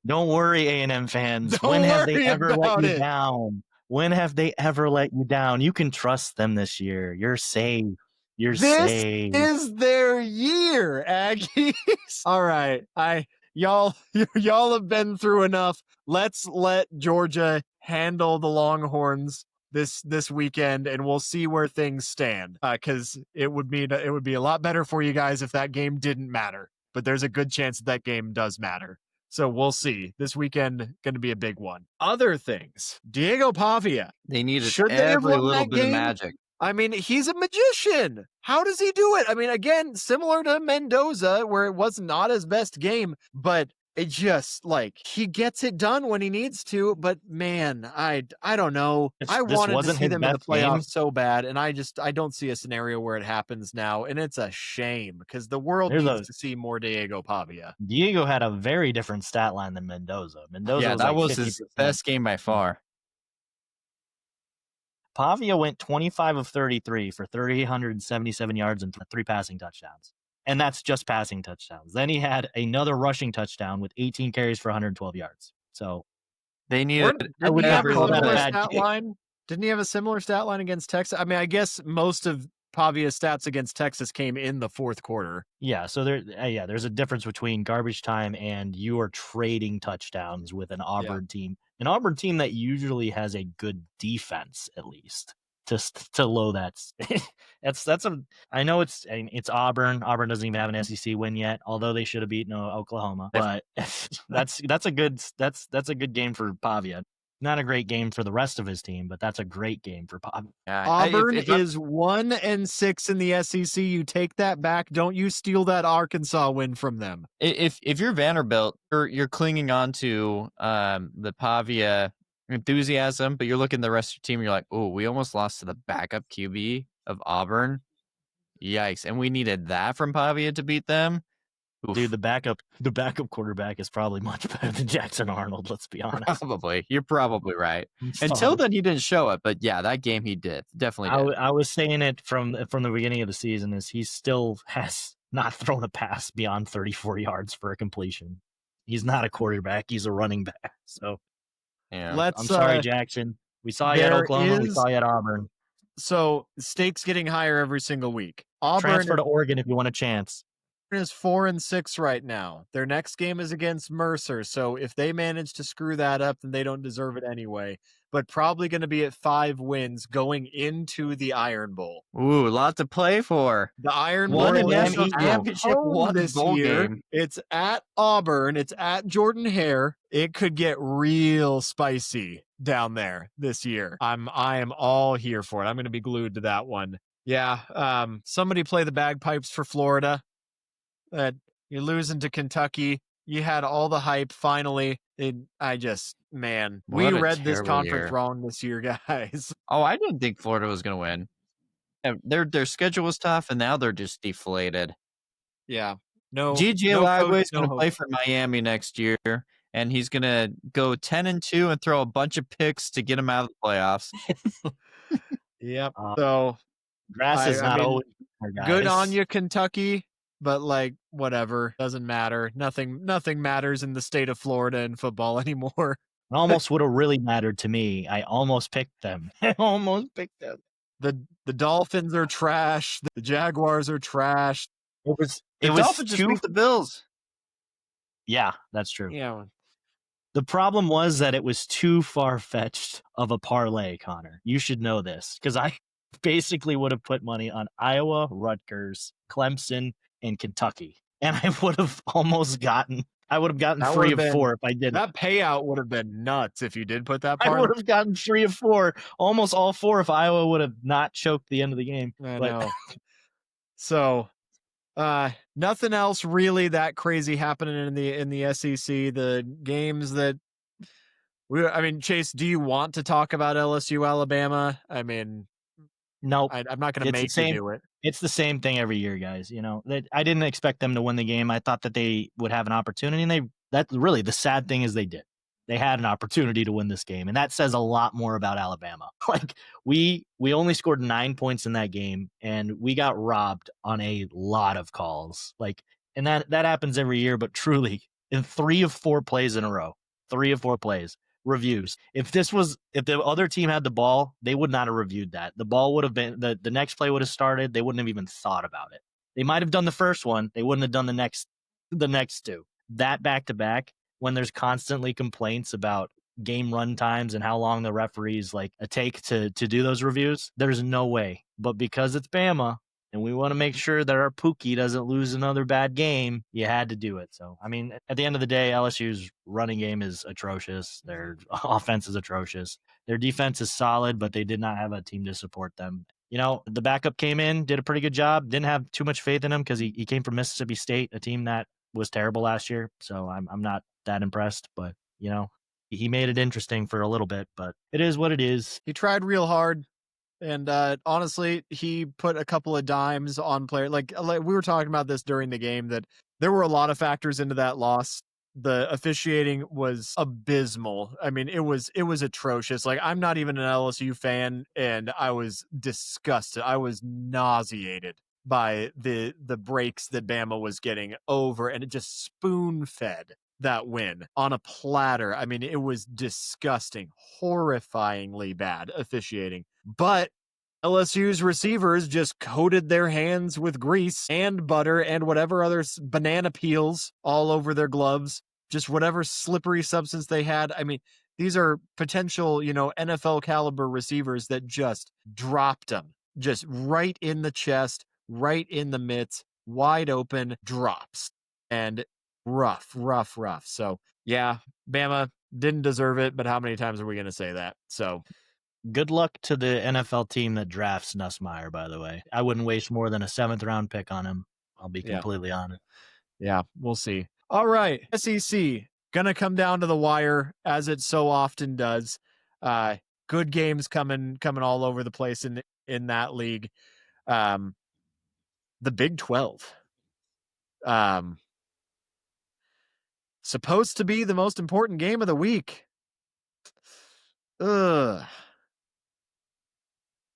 Don't worry, A&M fans. When have they ever let you down? When have they ever let you down? You can trust them this year. You're safe. This is their year, Aggies. All right, y'all have been through enough. Let's let Georgia handle the Longhorns this weekend, and we'll see where things stand. Because it would be a lot better for you guys if that game didn't matter. But there's a good chance that game does matter. So we'll see. This weekend going to be a big one. Other things, Diego Pavia. They needed every little bit of magic. I mean, he's a magician. How does he do it? I mean, again, similar to Mendoza, where it was not his best game, but it just like he gets it done when he needs to, but man, I don't know. I This wanted to wasn't see his them in the best game. playoffs so bad, and I don't see a scenario where it happens now, and it's a shame because the world needs to see more Diego Pavia. Diego had a very different stat line than Mendoza. Yeah, was that like was 50%. his best game by far. Pavia went 25 of 33 for 377 yards and 3 passing touchdowns. And that's just passing touchdowns. Then he had another rushing touchdown with 18 carries for 112 yards. So they needed. I would not call that a bad stat line. Didn't he have a similar stat line against Texas? I mean, I guess most of Pavia's stats against Texas came in the fourth quarter. Yeah, so there's a difference between garbage time and you are trading touchdowns with an Auburn team. An Auburn team that usually has a good defense, at least. To low that's I know it's Auburn. Auburn doesn't even have an SEC win yet, although they should have beaten Oklahoma. But that's a good game for Pavia. Not a great game for the rest of his team, but that's a great game for Pavia. Auburn is 1-6 in the SEC. You take that back. Don't you steal that Arkansas win from them. If you're Vanderbilt, you're clinging on to the Pavia enthusiasm, but you're looking at the rest of your team, you're like, oh, we almost lost to the backup QB of Auburn. Yikes. And we needed that from Pavia to beat them. Oof. Dude, the backup quarterback is probably much better than Jackson Arnold, let's be honest. Probably. You're probably right. Until then, he didn't show it. But yeah, that game he did. Definitely did. I was saying it from the beginning of the season is he still has not thrown a pass beyond 34 yards for a completion. He's not a quarterback. He's a running back. So yeah. I'm sorry, Jackson. We saw you at Oklahoma. We saw you at Auburn. So stakes getting higher every single week. Auburn transfer to Oregon if you want a chance. Is 4-6 right now. Their next game is against Mercer. So if they manage to screw that up, then they don't deserve it anyway. But probably going to be at 5 wins going into the Iron Bowl. Ooh, a lot to play for. The Iron Bowl national championship this year. Game. It's at Auburn. It's at Jordan Hare. It could get real spicy down there this year. I am all here for it. I'm going to be glued to that one. Yeah. Somebody play the bagpipes for Florida. That you're losing to Kentucky. You had all the hype finally. We read this conference wrong this year, guys. Oh, I didn't think Florida was going to win. Their schedule was tough, and now they're just deflated. Yeah. No. G.J. Lagway is going to play for Miami next year, and he's going to go 10-2 and throw a bunch of picks to get him out of the playoffs. Yep. So grass is not always good on you, Kentucky. But like whatever, doesn't matter. Nothing matters in the state of Florida in football anymore. It almost would have really mattered to me. I almost picked them. The Dolphins are trash. The Jaguars are trash. It was Dolphins just beat the Bills. Yeah, that's true. Yeah. The problem was that it was too far-fetched of a parlay, Connor. You should know this because I basically would have put money on Iowa, Rutgers, Clemson, and Kentucky. And I would have gotten 3 of 4 if I did. That payout would have been nuts if you did put that part. I would have gotten 3 of 4, almost all 4 if Iowa would have not choked the end of the game. I know. So nothing else really that crazy happening in the SEC. The games that Chase, do you want to talk about LSU Alabama? I mean, nope. I'm not going to make you do it. It's the same thing every year, guys. You know, I didn't expect them to win the game. I thought that they would have an opportunity, and that's really the sad thing is they did. They had an opportunity to win this game, and that says a lot more about Alabama. Like we only scored 9 points in that game, and we got robbed on a lot of calls. And that happens every year, but truly in 3 of 4 plays in a row, 3 of 4 plays. Reviews. If the other team had the ball, they would not have reviewed that. The ball would have been the next play would have started. They wouldn't have even thought about it. They might have done the first one. They wouldn't have done the next 2. That back to back, when there's constantly complaints about game run times and how long the referees take to do those reviews, there's no way. But because it's Bama, and we want to make sure that our Pookie doesn't lose another bad game, you had to do it. So, I mean, at the end of the day, LSU's running game is atrocious. Their offense is atrocious. Their defense is solid, but they did not have a team to support them. You know, the backup came in, did a pretty good job. Didn't have too much faith in him because he came from Mississippi State, a team that was terrible last year, so I'm not that impressed. But he made it interesting for a little bit. But it is what it is. He tried real hard. And honestly, he put a couple of dimes on player. Like we were talking about this during the game, that there were a lot of factors into that loss. The officiating was abysmal. I mean, it was atrocious. Like, I'm not even an LSU fan, and I was disgusted. I was nauseated by the breaks that Bama was getting over, and it just spoon fed that win on a platter. I mean, it was disgusting, horrifyingly bad officiating. But LSU's receivers just coated their hands with grease and butter and whatever other banana peels all over their gloves, just whatever slippery substance they had. I mean, these are potential, NFL caliber receivers that just dropped them, just right in the chest, right in the mitts, wide open drops. And rough. So, yeah, Bama didn't deserve it, but how many times are we going to say that? So, good luck to the NFL team that drafts Nussmeier, by the way. I wouldn't waste more than a 7th round pick on him. I'll be completely honest. Yeah, we'll see. All right, SEC, going to come down to the wire, as it so often does. Good games coming all over the place in that league. The Big 12. Supposed to be the most important game of the week.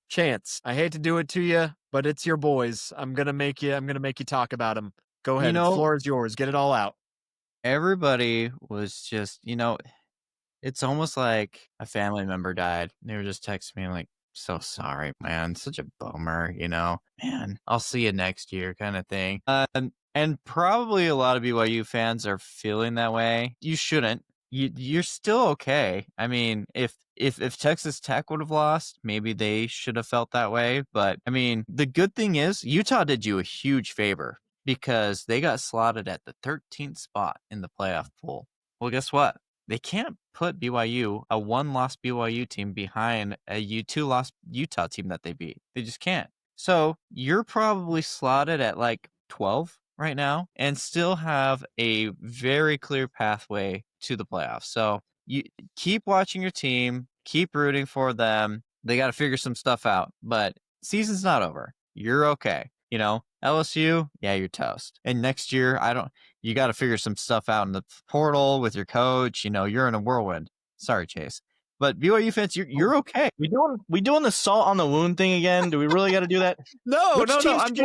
Chance, I hate to do it to you, but it's your boys. I'm gonna make you talk about them. Go ahead. The floor is yours. Get it all out. Everybody was just, it's almost like a family member died. They were just texting me like, so sorry, man. Such a bummer, man, I'll see you next year kind of thing. And probably a lot of BYU fans are feeling that way. You shouldn't. You're still okay. I mean, if Texas Tech would have lost, maybe they should have felt that way. But I mean, the good thing is Utah did you a huge favor because they got slotted at the 13th spot in the playoff pool. Well, guess what? They can't put BYU, a 1-loss BYU team, behind a 2-loss Utah team that they beat. They just can't. So you're probably slotted at like 12 right now and still have a very clear pathway to the playoffs. So you keep watching your team, keep rooting for them. They got to figure some stuff out, but season's not over. You're okay. LSU, yeah, you're toast. And next year, you got to figure some stuff out in the portal with your coach. You're in a whirlwind. Sorry, Chase. But BYU fans, you're okay. We doing the salt on the wound thing again? Do we really got to do that? No. I'm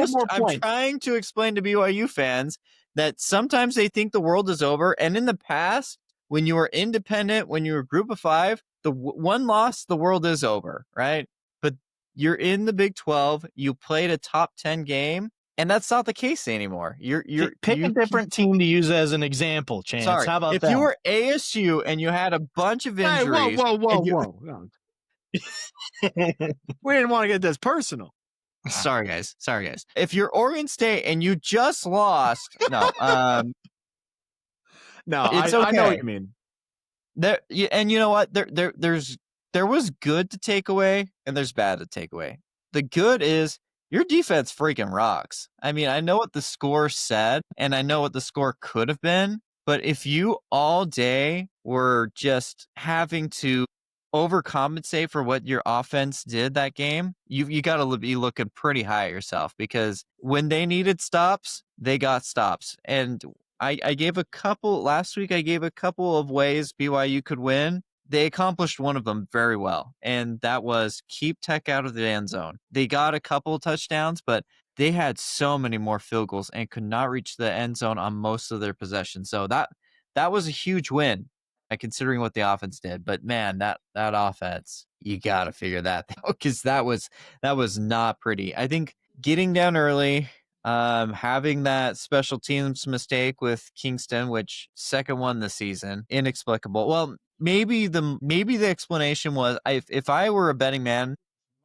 trying to explain to BYU fans that sometimes they think the world is over. And in the past, when you were independent, when you were group of 5, the one loss, the world is over, right? But you're in the Big 12. You played a top 10 game. And that's not the case anymore. Pick a different team to use as an example, Chance. Sorry, how about if that? you were ASU and you had a bunch of injuries. Hey, whoa. We didn't want to get this personal. Sorry, guys. If you're Oregon State and you just lost, no, no, it's okay. I know what you mean. And you know what? There was good to take away, and there's bad to take away. The good is your defense freaking rocks. I mean, I know what the score said, and I know what the score could have been, but if you all day were just having to overcompensate for what your offense did that game, you got to be looking pretty high at yourself, because when they needed stops, they got stops. And I gave a couple last week. I gave a couple of ways BYU could win. They accomplished one of them very well, and that was keep Tech out of the end zone. They got a couple of touchdowns, but they had so many more field goals and could not reach the end zone on most of their possessions. So that was a huge win, considering what the offense did. But man, that offense, you got to figure that out, because that was not pretty. I think getting down early, having that special teams mistake with Kingston, which second one this season, inexplicable. Well, maybe the explanation was, if I were a betting man,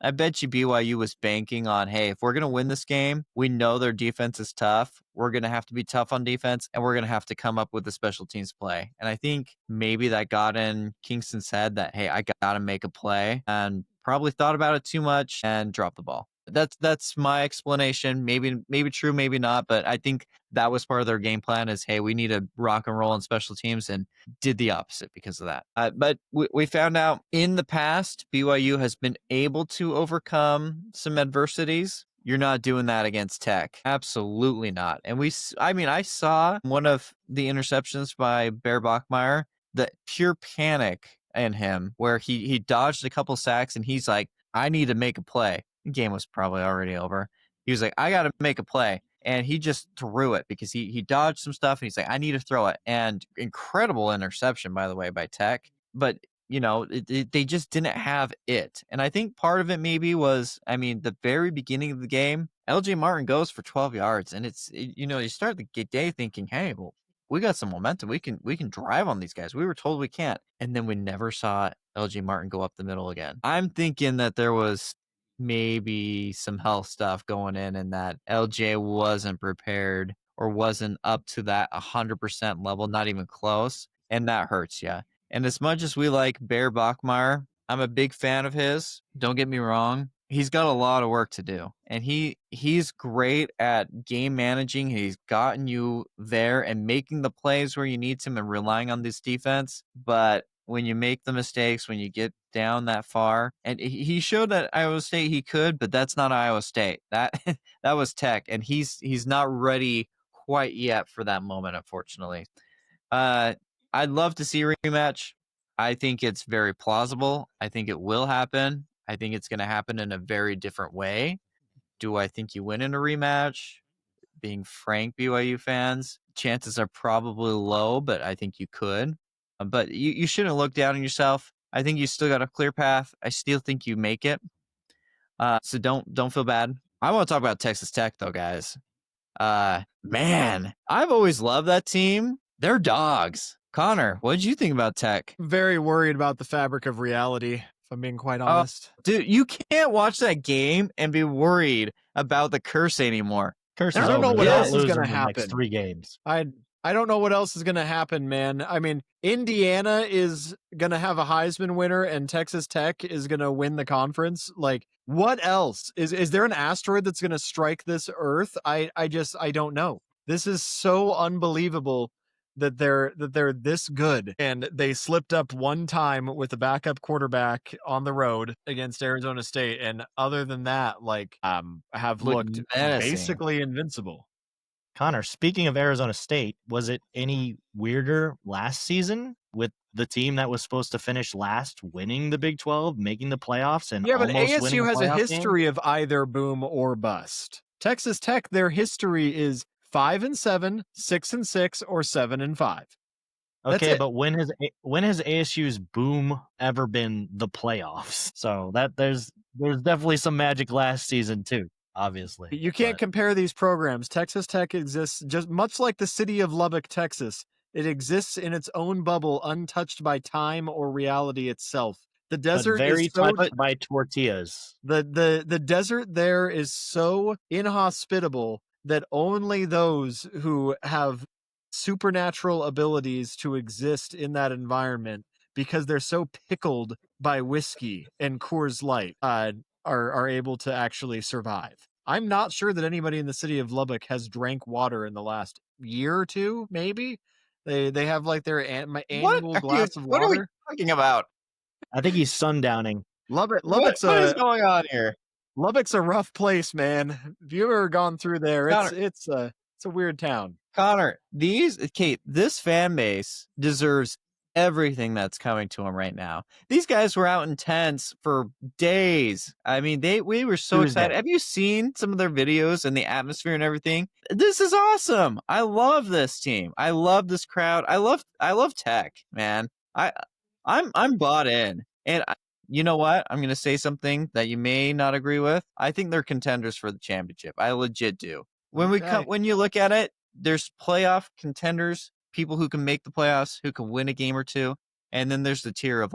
I bet you BYU was banking on, hey, if we're going to win this game, we know their defense is tough. We're going to have to be tough on defense, and we're going to have to come up with a special teams play. And I think maybe that got in Kingston's head that, hey, I got to make a play, and probably thought about it too much and dropped the ball. That's my explanation. Maybe true, maybe not. But I think that was part of their game plan is, hey, we need to rock and roll on special teams, and did the opposite because of that. But we found out in the past, BYU has been able to overcome some adversities. You're not doing that against Tech. Absolutely not. And I saw one of the interceptions by Bear Bachmeier, the pure panic in him where he dodged a couple sacks and he's like, I need to make a play. The game was probably already over. He was like, I got to make a play. And he just threw it because he dodged some stuff and he's like, I need to throw it. And incredible interception, by the way, by Tech. But, they just didn't have it. And I think part of it maybe was, the very beginning of the game, LJ Martin goes for 12 yards. And you start the day thinking, hey, well, we got some momentum. We can drive on these guys. We were told we can't. And then we never saw LJ Martin go up the middle again. I'm thinking that there was maybe some health stuff going in and that LJ wasn't prepared or wasn't up to that 100% level, not even close. And that hurts you. And as much as we like Bear Bachmeier, I'm a big fan of his. Don't get me wrong. He's got a lot of work to do. And he's great at game managing. He's gotten you there and making the plays where you need him and relying on this defense. But when you make the mistakes, when you get down that far, and he showed at Iowa State he could, but that's not Iowa State. That was Tech, and he's not ready quite yet for that moment, unfortunately. I'd love to see a rematch. I think it's very plausible. I think it will happen. I think it's going to happen in a very different way. Do I think you win in a rematch? Being frank, BYU fans, chances are probably low, but I think you could. But you shouldn't look down on yourself. I think you still got a clear path. I still think you make it. So don't feel bad. I want to talk about Texas Tech, though, guys. Man, I've always loved that team. They're dogs. Connor, what did you think about Tech? Very worried about the fabric of reality, if I'm being quite honest. Dude, you can't watch that game and be worried about the curse anymore. Curse I is don't know over. what They're else not is going losing to the happen. next 3 games. I don't know what else is going to happen, man. Indiana is going to have a Heisman winner and Texas Tech is going to win the conference. Like, what else? Is there an asteroid that's going to strike this earth? I don't know. This is so unbelievable that they're this good, and they slipped up one time with a backup quarterback on the road against Arizona State, and other than that, have looked menacing. basically invincible. Connor, speaking of Arizona State, was it any weirder last season with the team that was supposed to finish last winning the Big 12, making the playoffs, and Yeah, but almost winning ASU has a playoff history game? of either boom or bust. Texas Tech, their history is 5-7, 6-6, or 7-5. Okay, but when has ASU's boom ever been the playoffs? So that there's definitely some magic last season too. Obviously, You can't compare these programs. Texas Tech exists just much like the city of Lubbock, Texas. It exists in its own bubble, untouched by time or reality itself. The desert very is so touched by tortillas. the desert there is so inhospitable that only those who have supernatural abilities to exist in that environment, because they're so pickled by whiskey and Coors Light, are able to actually survive. I'm not sure that anybody in the city of Lubbock has drank water in the last year or two. Maybe they have like their annual glass of What are we water. talking about? I think he's sundowning. Lubbock's what is going on here? Lubbock's a rough place, man. If you've ever gone through there, Connor, it's a weird town. Connor, this fan base deserves everything that's coming to them right now. These guys were out in tents for days. We were so excited. Have you seen some of their videos and the atmosphere and everything? This is awesome. I love this team. I love this crowd. I love Tech, man. I'm bought in. And you know what? I'm going to say something that you may not agree with. I think they're contenders for the championship. I legit do. When you look at it, there's playoff contenders, people who can make the playoffs, who can win a game or two. And then there's the tier of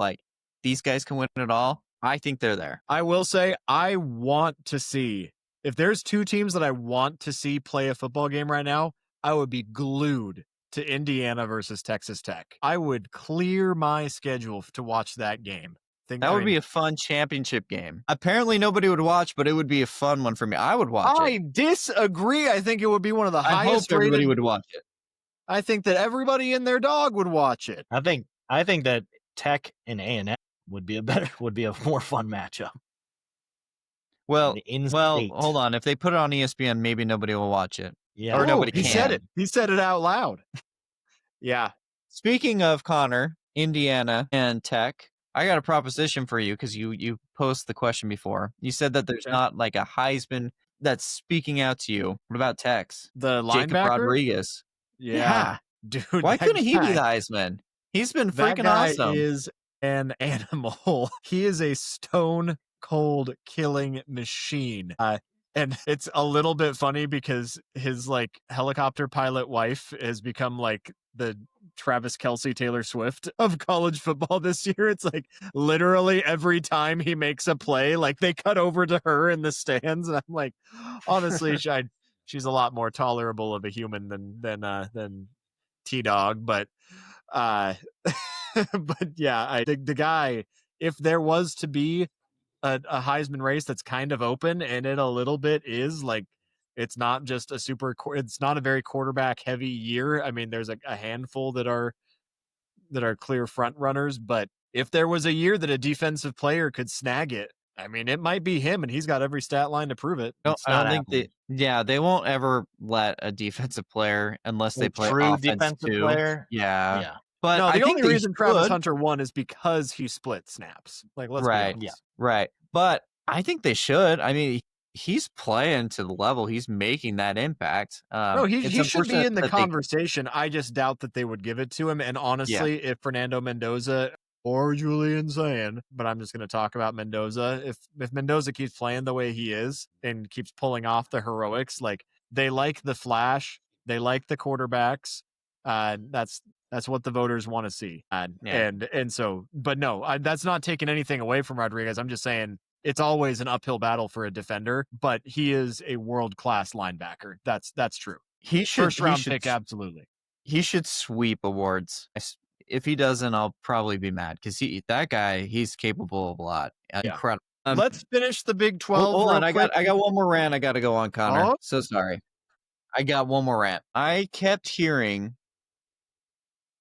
these guys can win it all. I think they're there. I will say, I want to see, if there's 2 teams that I want to see play a football game right now, I would be glued to Indiana versus Texas Tech. I would clear my schedule to watch that game. That would be a fun championship game. Apparently nobody would watch, but it would be a fun one for me. I would watch it. I disagree. I think it would be one of the I highest hope everybody rated. would watch it. I think that everybody and their dog would watch it. I think that Tech and A&M would be a more fun matchup. Well, hold on. If they put it on ESPN, maybe nobody will watch it. Yeah. Or nobody He can. said it. He said it out loud. Yeah. Speaking of Connor, Indiana, and Tech, I got a proposition for you because you posed the question before. You said that there's not like a Heisman that's speaking out to you. What about Tech's? The Jacob linebacker? Rodriguez. Yeah. Dude, why couldn't he be the Heisman? He's been freaking awesome. He is an animal. He is a stone cold killing machine. And it's a little bit funny because his like helicopter pilot wife has become like the Travis Kelce, Taylor Swift of college football this year. It's like literally every time he makes a play, like they cut over to her in the stands, and I'm like, honestly, she's a lot more tolerable of a human than T-Dog, but but yeah, I think the guy, if there was to be a Heisman race that's kind of open, and it a little bit is like, it's not just it's not a very quarterback heavy year. I mean, there's a handful that are clear front runners, but if there was a year that a defensive player could snag it, I mean, it might be him, and he's got every stat line to prove it. No, I don't think they won't ever let a defensive player unless they play true offense defensive too. player. Yeah. But no, I the think only reason Travis Hunter won is because he split snaps. Like, let's be honest. Right. But I think they should. I mean, he's playing to the level. He's making that impact. No, he should be in the conversation. I just doubt that they would give it to him. And honestly, if Fernando Mendoza or Julian Zan, but I'm just going to talk about Mendoza. If Mendoza keeps playing the way he is and keeps pulling off the heroics, like, they like the flash, they like the quarterbacks. That's what the voters want to see. And so, but no, that's not taking anything away from Rodriguez. I'm just saying it's always an uphill battle for a defender, but he is a world-class linebacker. That's true. He should first round pick, absolutely. He should sweep awards. If he doesn't, I'll probably be mad because that guy, he's capable of a lot. Incredible. Let's finish the Big 12. Hold on, I got one more rant. I got to go on, Connor. Oh? So sorry. I got one more rant. I kept hearing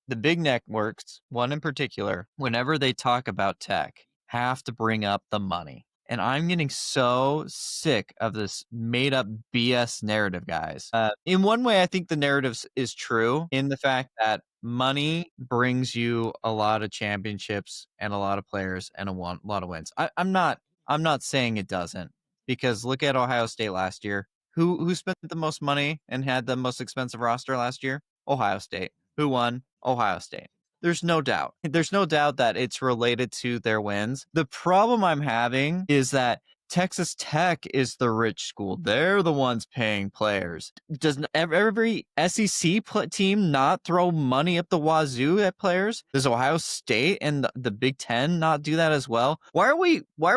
the big networks, one in particular, whenever they talk about Tech, have to bring up the money. And I'm getting so sick of this made-up BS narrative, guys. In one way, I think the narrative is true in the fact that money brings you a lot of championships and a lot of players and a lot of wins. I'm not saying it doesn't, because look at Ohio State last year. Who spent the most money and had the most expensive roster last year? Ohio State. Who won? Ohio State. There's no doubt. There's no doubt that it's related to their wins. The problem I'm having is that Texas Tech is the rich school. They're the ones paying players. Does every SEC team not throw money up the wazoo at players? Does Ohio State and the Big Ten not do that as well? Why are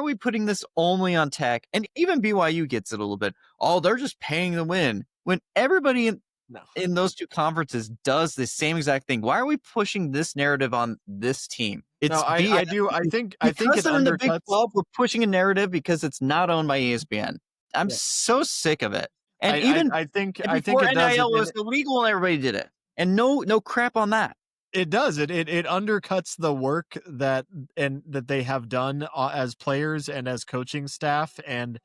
we putting this only on Tech? And even BYU gets it a little bit. Oh, they're just paying to win. When everybody in those two conferences does the same exact thing. Why are we pushing this narrative on this team? I think it in the Big undercuts. 12, we're pushing a narrative because it's not owned by ESPN. I'm so sick of it. And I think it NIL does. was illegal and everybody did it. And no crap on that. It does. It undercuts the work that they have done as players and as coaching staff and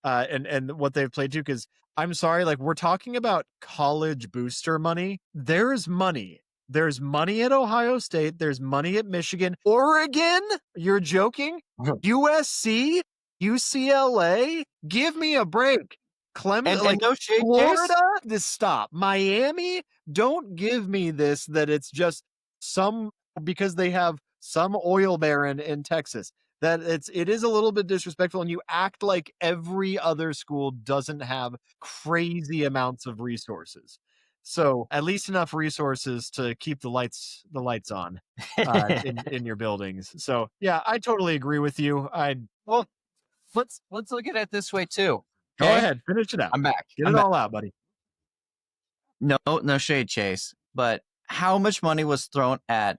what they've played to. Because I'm sorry, like, we're talking about college booster money. There's money. There's money at Ohio State. There's money at Michigan. Oregon? You're joking? USC? UCLA? Give me a break. Clemson, and no shade, Florida? This stop. Miami? Don't give me this that it's just because they have some oil baron in Texas. That it is a little bit disrespectful, and you act like every other school doesn't have crazy amounts of resources. So at least enough resources to keep the lights on in your buildings. So yeah, I totally agree with you. Let's look at it this way too. Go ahead, finish it out. I'm back. Get it all out, buddy. No shade, Chase. But how much money was thrown at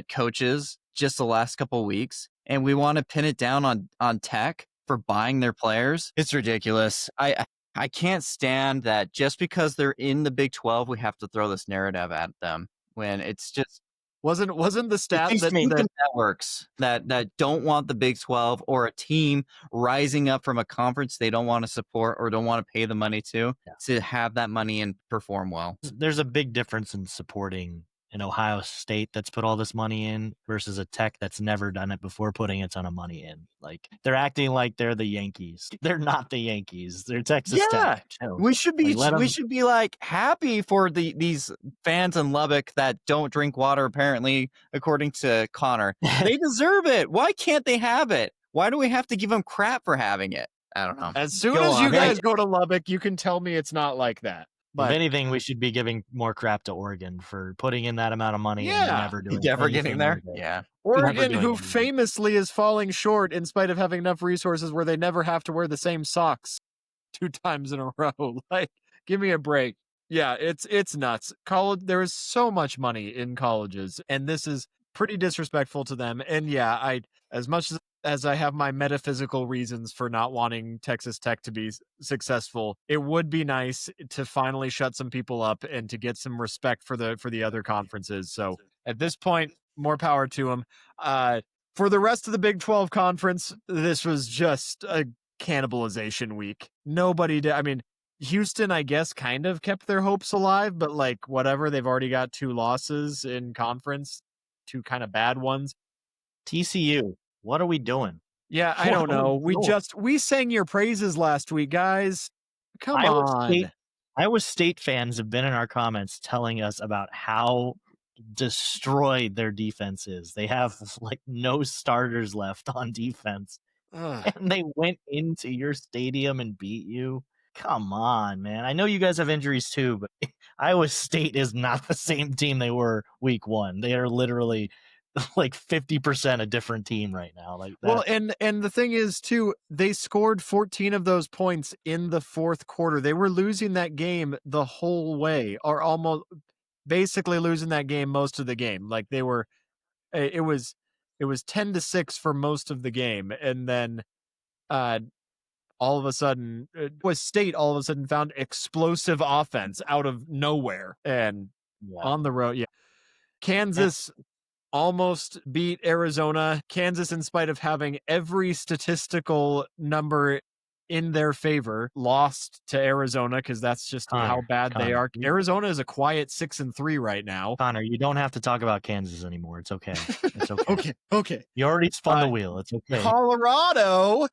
coaches just the last couple of weeks, and we want to pin it down on Tech for buying their players. It's ridiculous. I can't stand that just because they're in the Big 12, we have to throw this narrative at them when it's just wasn't the stat that networks that don't want the Big 12 or a team rising up from a conference they don't want to support or don't want to pay the money to have that money and perform well. There's a big difference in supporting an Ohio State that's put all this money in versus a Tech that's never done it before putting a ton of money in. Like, they're acting like they're the Yankees. They're not the Yankees. They're Texas Tech. We should be like happy for these fans in Lubbock that don't drink water, apparently, according to Connor. They deserve it. Why can't they have it? Why do we have to give them crap for having it? I don't know. As soon as you guys go to Lubbock, you can tell me it's not like that. But if anything, we should be giving more crap to Oregon for putting in that amount of money and never getting there. Yeah. Oregon, who famously is falling short in spite of having enough resources where they never have to wear the same socks 2 times in a row. Like, give me a break. Yeah, it's nuts. College, there is so much money in colleges, and this is pretty disrespectful to them. And yeah, as much as I have my metaphysical reasons for not wanting Texas Tech to be successful, it would be nice to finally shut some people up and to get some respect for the other conferences. So at this point, more power to them. For the rest of the Big 12 conference, this was just a cannibalization week. Nobody did. I mean, Houston, I guess, kind of kept their hopes alive, but like whatever, they've already got 2 losses in conference, 2 kind of bad ones. TCU. What are we doing? Yeah, I don't know. We sang your praises last week, guys. Come on. Iowa State fans have been in our comments telling us about how destroyed their defense is. They have like no starters left on defense. And they went into your stadium and beat you. Come on, man. I know you guys have injuries too, but Iowa State is not the same team they were week 1. They are literally like 50% a different team right now. Like that. Well, and the thing is too, they scored 14 of those points in the 4th quarter. They were losing that game the whole way, or almost basically losing that game most of the game. Like they were, it was 10-6 for most of the game, and then all of a sudden, State all of a sudden found explosive offense out of nowhere and on the road. Yeah, Kansas almost beat Arizona. Kansas, in spite of having every statistical number in their favor, lost to Arizona because that's just how bad they are. Arizona is a quiet 6-3 right now. Connor, you don't have to talk about Kansas anymore. It's okay. It's okay. Okay. You already spun the wheel. It's okay. Colorado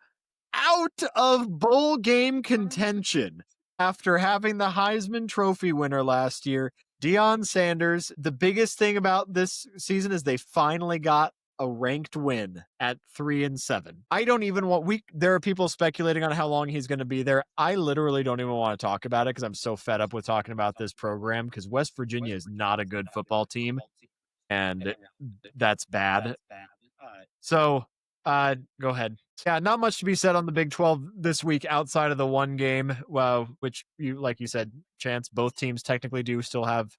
out of bowl game contention after having the Heisman Trophy winner last year, Deion Sanders. The biggest thing about this season is they finally got a ranked win at 3-7. I don't even want there are people speculating on how long he's going to be there. I literally don't even want to talk about it because I'm so fed up with talking about this program because West Virginia is not a good football team, and that's bad. So go ahead. Yeah, not much to be said on the Big 12 this week outside of the one game, which like you said, Chance, both teams technically do still have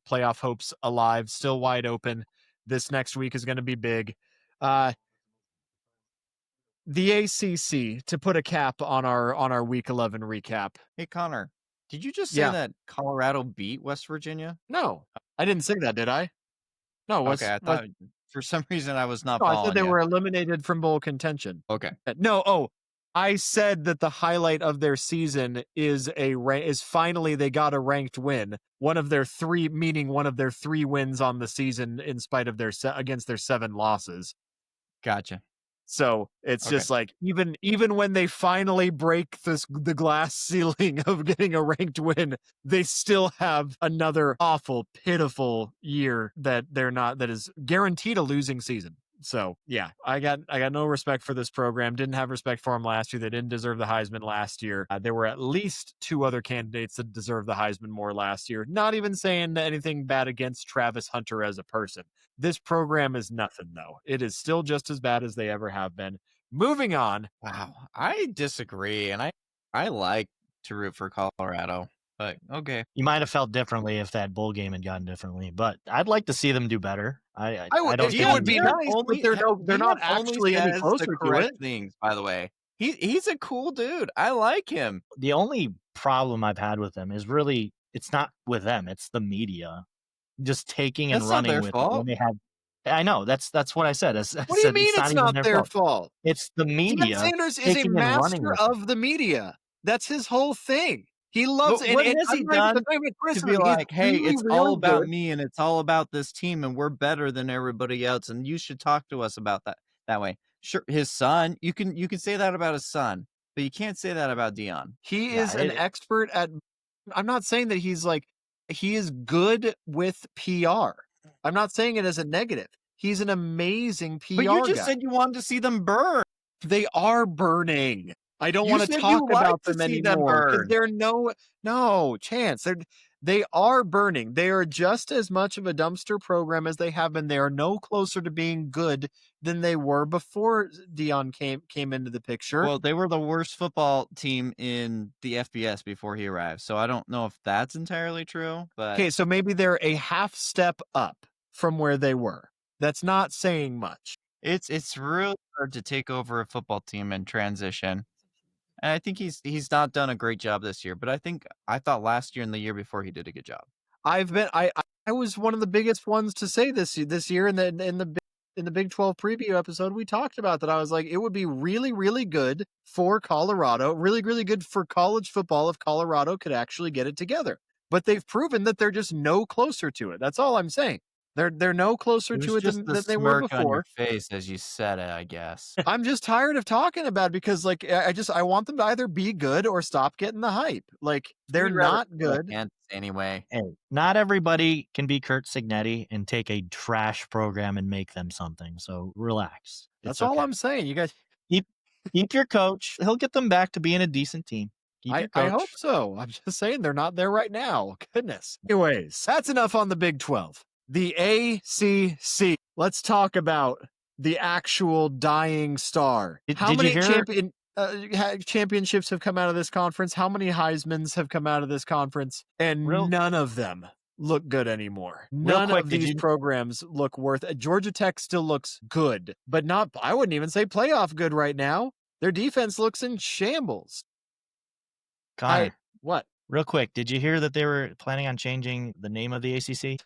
playoff hopes alive, still wide open. This next week is going to be big. The ACC, to put a cap on our Week 11 recap. Hey, Connor, did you just say that Colorado beat West Virginia? No, I didn't say that, did I? No. Okay, I thought for some reason I was not following. I said they were eliminated from bowl contention. Okay. No, I said that the highlight of their season is finally they got a ranked win. One of their 3 wins on the season in spite of against their 7 losses. Gotcha. So it's just like even when they finally break the glass ceiling of getting a ranked win, they still have another awful, pitiful year that is guaranteed a losing season. So yeah, I got no respect for this program. Didn't have respect for them last year. They didn't deserve the Heisman last year. There were at least 2 other candidates that deserved the Heisman more last year. Not even saying anything bad against Travis Hunter as a person. This program is nothing though. It is still just as bad as they ever have been. Moving on. Wow, I disagree, and I like to root for Colorado. But okay. You might have felt differently if that bowl game had gone differently, but I'd like to see them do better. I would. don't He think would be nice, but they're not actually any closer the to correct it. things, by the way. He's a cool dude. I like him. The only problem I've had with them is really it's not with them, it's the media just taking and That's not running their with it fault. when they have. I know that's what I said. What do you mean it's not their fault? It's the media. Deion Sanders is a taking and running master with of the media. That's his whole thing. He loves What and has he I'm not even- done I'm not even to criticizing be him. He's like, hey, really, it's all really about good. me and it's all about this team and we're better than everybody else and you should talk to us about that way. Sure, his son, you can say that about his son, but you can't say that about Deion. He is an expert at. I'm not saying that he is good with PR. I'm not saying it as a negative. He's an amazing PR But you just guy. said you wanted to see them burn. They are burning. I don't You want to said talk you like about to them see them anymore because burn. they're no chance. They are burning. They are just as much of a dumpster program as they have been. They are no closer to being good than they were before Deion came into the picture. Well, they were the worst football team in the FBS before he arrived. So I don't know if that's entirely true, but okay, so maybe they're a half step up from where they were. That's not saying much. it's really hard to take over a football team and transition. And I think he's not done a great job this year, but I thought last year and the year before he did a good job. I was one of the biggest ones to say this year in the Big 12 preview episode. We talked about that. I was like, it would be really, really good for Colorado, really, really good for college football if Colorado could actually get it together. But they've proven that they're just no closer to it. That's all I'm saying. They're no closer to it than they were before. On your face as you said it, I guess. I'm just tired of talking about it because, like, I want them to either be good or stop getting the hype. Like, they're not good anyway. Hey, not everybody can be Kurt Signetti and take a trash program and make them something. So relax. That's all I'm saying. You guys keep your coach. He'll get them back to being a decent team. I hope so. I'm just saying they're not there right now. Goodness. Anyways, that's enough on the Big 12. The ACC. Let's talk about the actual dying star. How many championships have come out of this conference? How many Heismans have come out of this conference? And none of them look good anymore. None of these programs look worth it. Georgia Tech still looks good, but not, I wouldn't even say playoff good right now. Their defense looks in shambles. Connor, what? Real quick, did you hear that they were planning on changing the name of the ACC?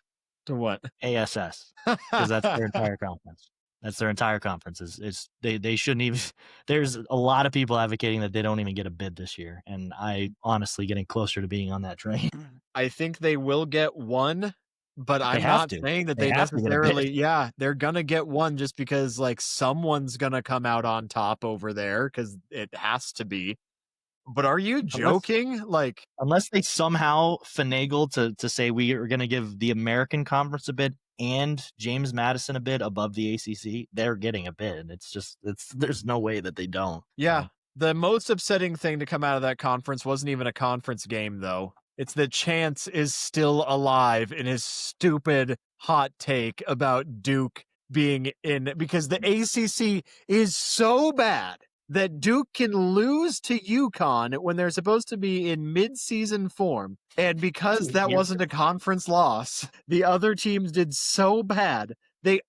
To what? ASS. Because that's their entire conference. That's their entire conference. They shouldn't even. There's a lot of people advocating that they don't even get a bid this year, and I honestly getting closer to being on that train. I think they will get one, but I'm not saying that they necessarily. Yeah, they're gonna get one just because like someone's gonna come out on top over there because it has to be. But are you joking? Unless they somehow finagle to say we are going to give the American Conference a bid and James Madison a bid above the ACC, they're getting a bid. There's no way that they don't. Yeah. The most upsetting thing to come out of that conference wasn't even a conference game, though. It's that Chance is still alive in his stupid hot take about Duke being in, because the ACC is so bad that Duke can lose to UConn when they're supposed to be in mid-season form. And because that wasn't a conference loss, the other teams did so bad. Every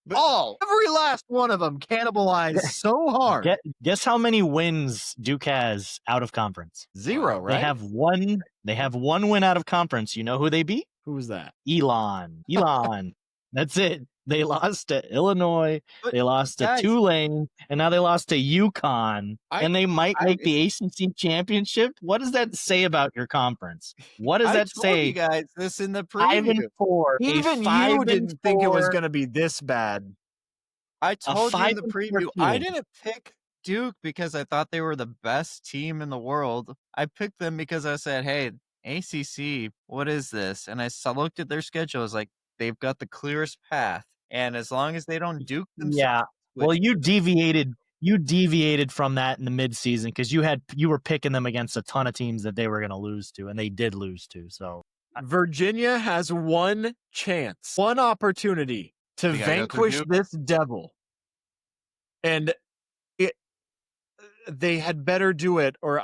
last one of them cannibalized so hard. Guess how many wins Duke has out of conference? 0, right? They have one win out of conference. You know who they beat? Who was that? Elon. That's it. They lost to Illinois, they lost to Tulane, and now they lost to UConn, and they might make the ACC championship. What does that say about your conference? What does that say? You guys this in the preview. 5-4. Even you didn't think it was going to be this bad. I told you in the preview. I didn't pick Duke because I thought they were the best team in the world. I picked them because I said, hey, ACC, what is this? And I looked at their schedule. I was like, they've got the clearest path. And as long as they don't Duke themselves. Yeah. Well, you deviated from that in the midseason because you were picking them against a ton of teams that they were going to lose to, and they did lose to. So Virginia has one chance, one opportunity to vanquish this devil. And they had better do it or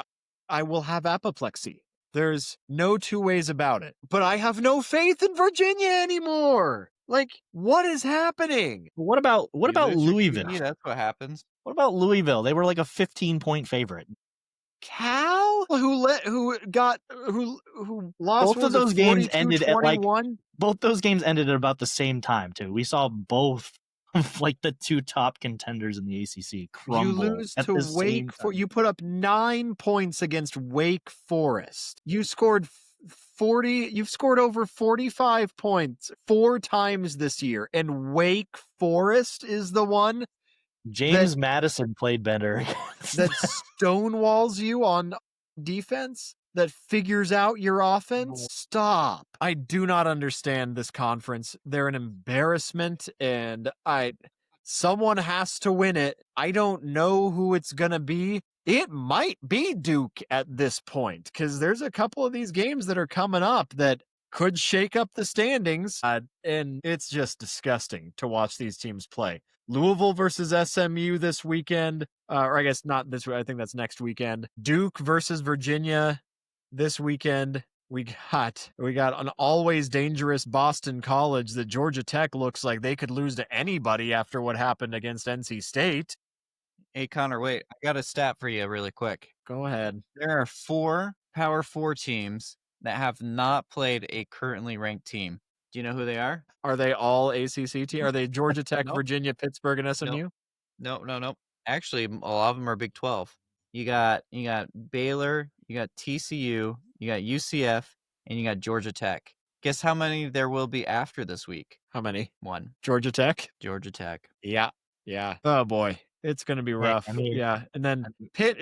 I will have apoplexy. There's no two ways about it. But I have no faith in Virginia anymore. Like, what is happening? What about You lose your Louisville? QB, that's what happens. What about Louisville? They were like a 15-point favorite. Cal, who lost. Both of those games ended at like 21? both those games ended at about the same time too. We saw both of like the two top contenders in the ACC crumble. You lose at to the same time. You put up 9 points against Wake Forest. You scored 40. You've scored over 45 points 4 times this year, and Wake Forest is the one James Madison played better. that stonewalls you on defense, that figures out your offense. Stop. I do not understand this conference. They're an embarrassment, and someone has to win it. I don't know who it's going to be. It might be Duke at this point, because there's a couple of these games that are coming up that could shake up the standings, and it's just disgusting to watch these teams play. Louisville versus SMU this weekend, or I guess not this week. I think that's next weekend. Duke versus Virginia this weekend. We got an always dangerous Boston College that Georgia Tech looks like they could lose to anybody after what happened against NC State. Hey, Connor, wait. I got a stat for you really quick. Go ahead. There are 4 Power 4 teams that have not played a currently ranked team. Do you know who they are? Are they all ACC teams? Are they Georgia Tech, Nope. Virginia, Pittsburgh, and SMU? No. Actually, a lot of them are Big 12. You got Baylor, you got TCU, you got UCF, and you got Georgia Tech. Guess how many there will be after this week? How many? 1. Georgia Tech? Georgia Tech. Yeah. Oh boy. It's going to be rough. Yeah. And then Pitt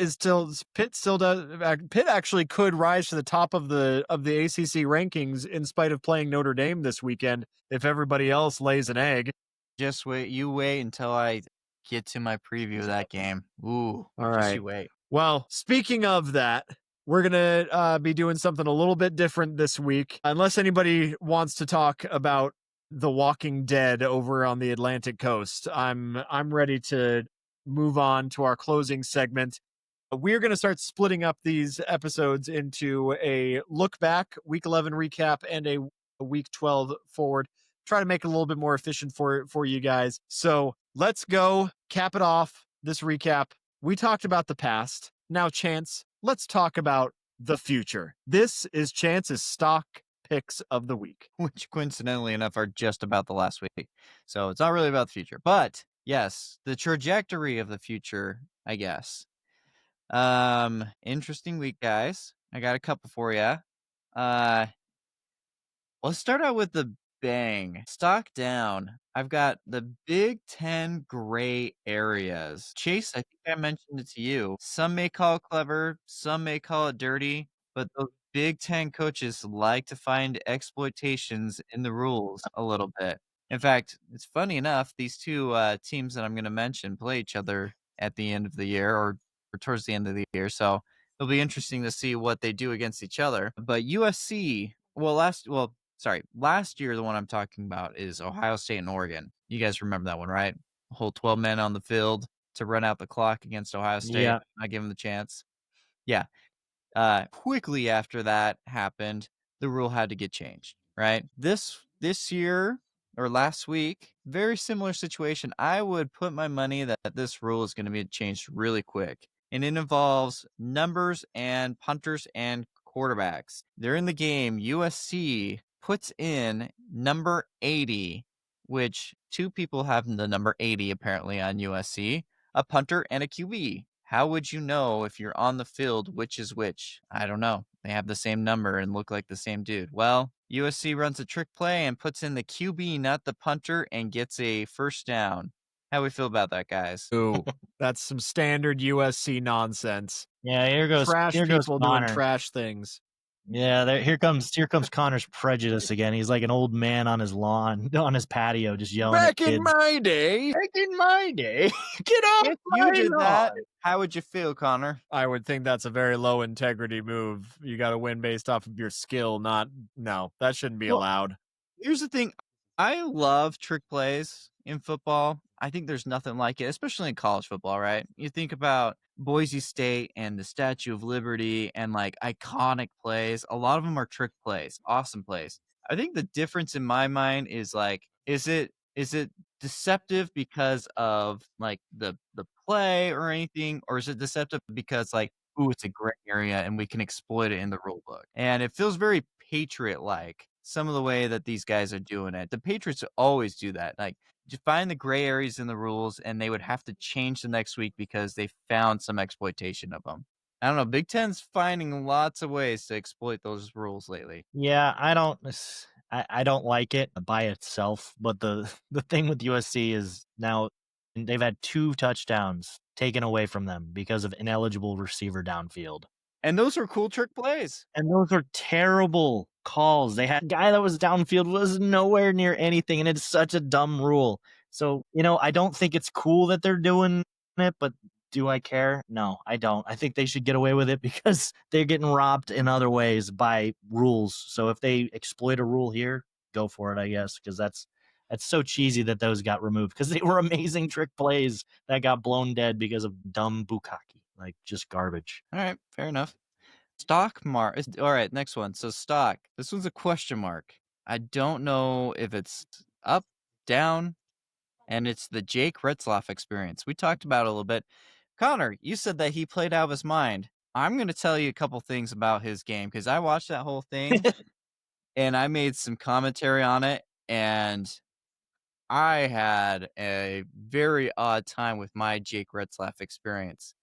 actually could rise to the top of the ACC rankings in spite of playing Notre Dame this weekend if everybody else lays an egg. Just wait. You wait until I get to my preview of that game. Ooh. All right. You wait. Well, speaking of that, we're going to be doing something a little bit different this week. Unless anybody wants to talk about The Walking Dead over on the Atlantic coast, I'm ready to move on to our closing segment. We're going to start splitting up these episodes into a look back, week 11 recap, and a week 12 forward. Try to make it a little bit more efficient for you guys. So let's go cap it off, this recap. We talked about the past. Now, Chance, let's talk about the future. This is Chance's stock picks of the week, which coincidentally enough are just about the last week. So it's not really about the future, but yes, the trajectory of the future, I guess. Interesting week, guys. I got a couple for you. Let's start out with the bang. Stock down. I've got the Big 10 gray areas. Chase, I think I mentioned it to you. Some may call it clever, some may call it dirty, but those Big 10 coaches like to find exploitations in the rules a little bit. In fact, it's funny enough, these two teams that I'm going to mention play each other at the end of the year or towards the end of the year. So it'll be interesting to see what they do against each other. But USC, last year, the one I'm talking about is Ohio State and Oregon. You guys remember that one, right? A whole 12 men on the field to run out the clock against Ohio State. Yeah. Not give them the chance. Yeah. Quickly after that happened, the rule had to get changed, right? This year or last week, very similar situation. I would put my money that this rule is going to be changed really quick. And it involves numbers and punters and quarterbacks. They're in the game. USC puts in number 80, which 2 people have the number 80 apparently on USC, a punter and a QB. How would you know if you're on the field which is which? I don't know. They have the same number and look like the same dude. Well, USC runs a trick play and puts in the QB, not the punter, and gets a first down. How we feel about that, guys? Ooh, that's some standard USC nonsense. Yeah, here goes people Connor doing trash things. Yeah, here comes Connor's prejudice again. He's like an old man on his lawn, on his patio, just yelling at kids. Back in my day, get off if my you did lawn. that, how would you feel, Connor? I would think that's a very low integrity move. You got to win based off of your skill, that shouldn't be allowed. Here's the thing. I love trick plays in football. I think there's nothing like it, especially in college football, right? You think about Boise State and the Statue of Liberty and like iconic plays. A lot of them are trick plays, awesome plays. I think the difference in my mind is like Is it deceptive because of like the play or anything, or is it deceptive because like, ooh, it's a gray area and we can exploit it in the rule book? And it feels very Patriot like, some of the way that these guys are doing it. The Patriots always do that. Like, you find the gray areas in the rules, and they would have to change the next week because they found some exploitation of them. I don't know. Big Ten's finding lots of ways to exploit those rules lately. Yeah, I don't like it by itself, but the thing with USC is now they've had 2 touchdowns taken away from them because of ineligible receiver downfield. And those are cool trick plays. And those are terrible calls. They had a guy that was downfield was nowhere near anything, and it's such a dumb rule. So, I don't think it's cool that they're doing it, but do I care? No, I don't. I think they should get away with it because they're getting robbed in other ways by rules. So if they exploit a rule here, go for it, I guess, because that's so cheesy that those got removed because they were amazing trick plays that got blown dead because of dumb bukkake, like just garbage. All right, fair enough. Stock mark. All right, next one. So stock. This one's a question mark. I don't know if it's up, down, and it's the Jake Retzlaff experience. We talked about it a little bit. Connor, you said that he played out of his mind. I'm going to tell you a couple things about his game because I watched that whole thing and I made some commentary on it, and I had a very odd time with my Jake Retzlaff experience.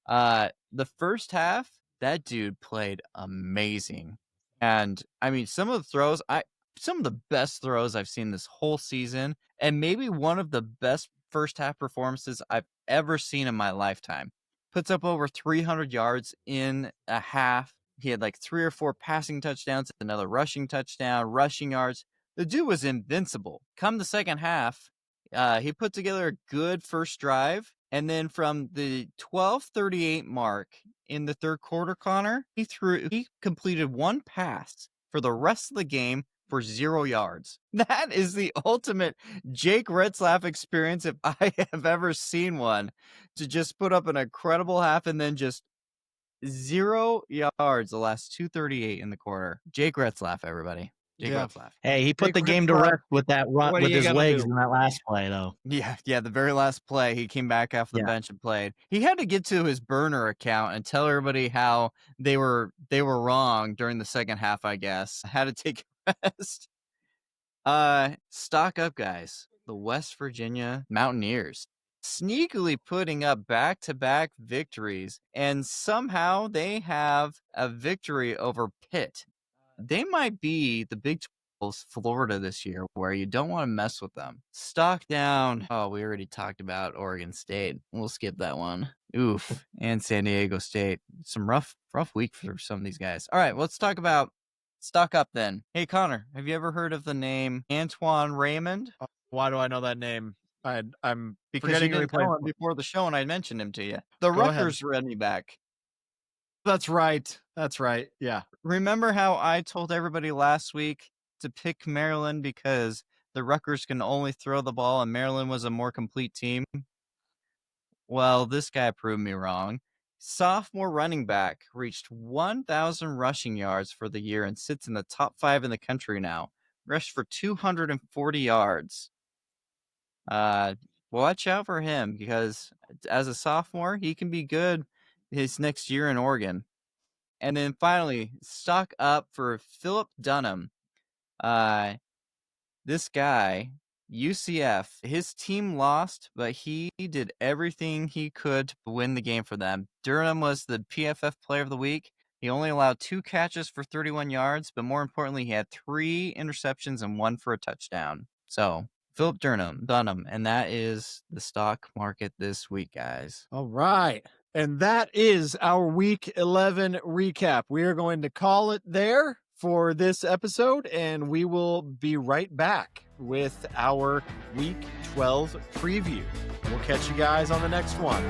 The first half, that dude played amazing. And I mean, some of the best throws I've seen this whole season, and maybe one of the best first half performances I've ever seen in my lifetime. Puts up over 300 yards in a half. He had like 3 or 4 passing touchdowns, another rushing touchdown, rushing yards. The dude was invincible. Come the second half, he put together a good first drive. And then from the 12:38 mark in the third quarter, Connor, he completed 1 pass for the rest of the game for 0 yards. That is the ultimate Jake Retzlaff experience if I have ever seen one. To just put up an incredible half and then just 0 yards the last 2:38 in the quarter. Jake Retzlaff, everybody. Jake Retzlaff. Hey, he put the game to rest with that run with his legs in that last play, though. Yeah, the very last play, he came back off the bench and played. He had to get to his burner account and tell everybody how they were wrong during the second half, I guess. Had to take a rest. Stock up, guys. The West Virginia Mountaineers sneakily putting up back-to-back victories, and somehow they have a victory over Pitt. They might be the Big 12's Florida this year, where you don't want to mess with them. Stock down. Oh, we already talked about Oregon State. We'll skip that one. Oof. And San Diego State. Some rough week for some of these guys. All right, let's talk about stock up then. Hey, Connor, have you ever heard of the name Antoine Raymond? Why do I know that name? I'm because you didn't know him before the show, and I mentioned him to you. The Rutgers running back. That's right. Yeah. Remember how I told everybody last week to pick Maryland because the Rutgers can only throw the ball and Maryland was a more complete team? Well, this guy proved me wrong. Sophomore running back reached 1,000 rushing yards for the year and sits in the top 5 in the country now. Rushed for 240 yards. Watch out for him because as a sophomore, he can be good his next year in Oregon. And then finally, stock up for Philip Dunham. This guy, UCF, his team lost, but he did everything he could to win the game for them. Dunham was the PFF Player of the Week. He only allowed 2 catches for 31 yards, but more importantly, he had 3 interceptions and 1 for a touchdown. So, Philip Dunham, and that is the stock market this week, guys. All right. And that is our Week 11 recap. We are going to call it there for this episode, and we will be right back with our Week 12 preview. We'll catch you guys on the next one.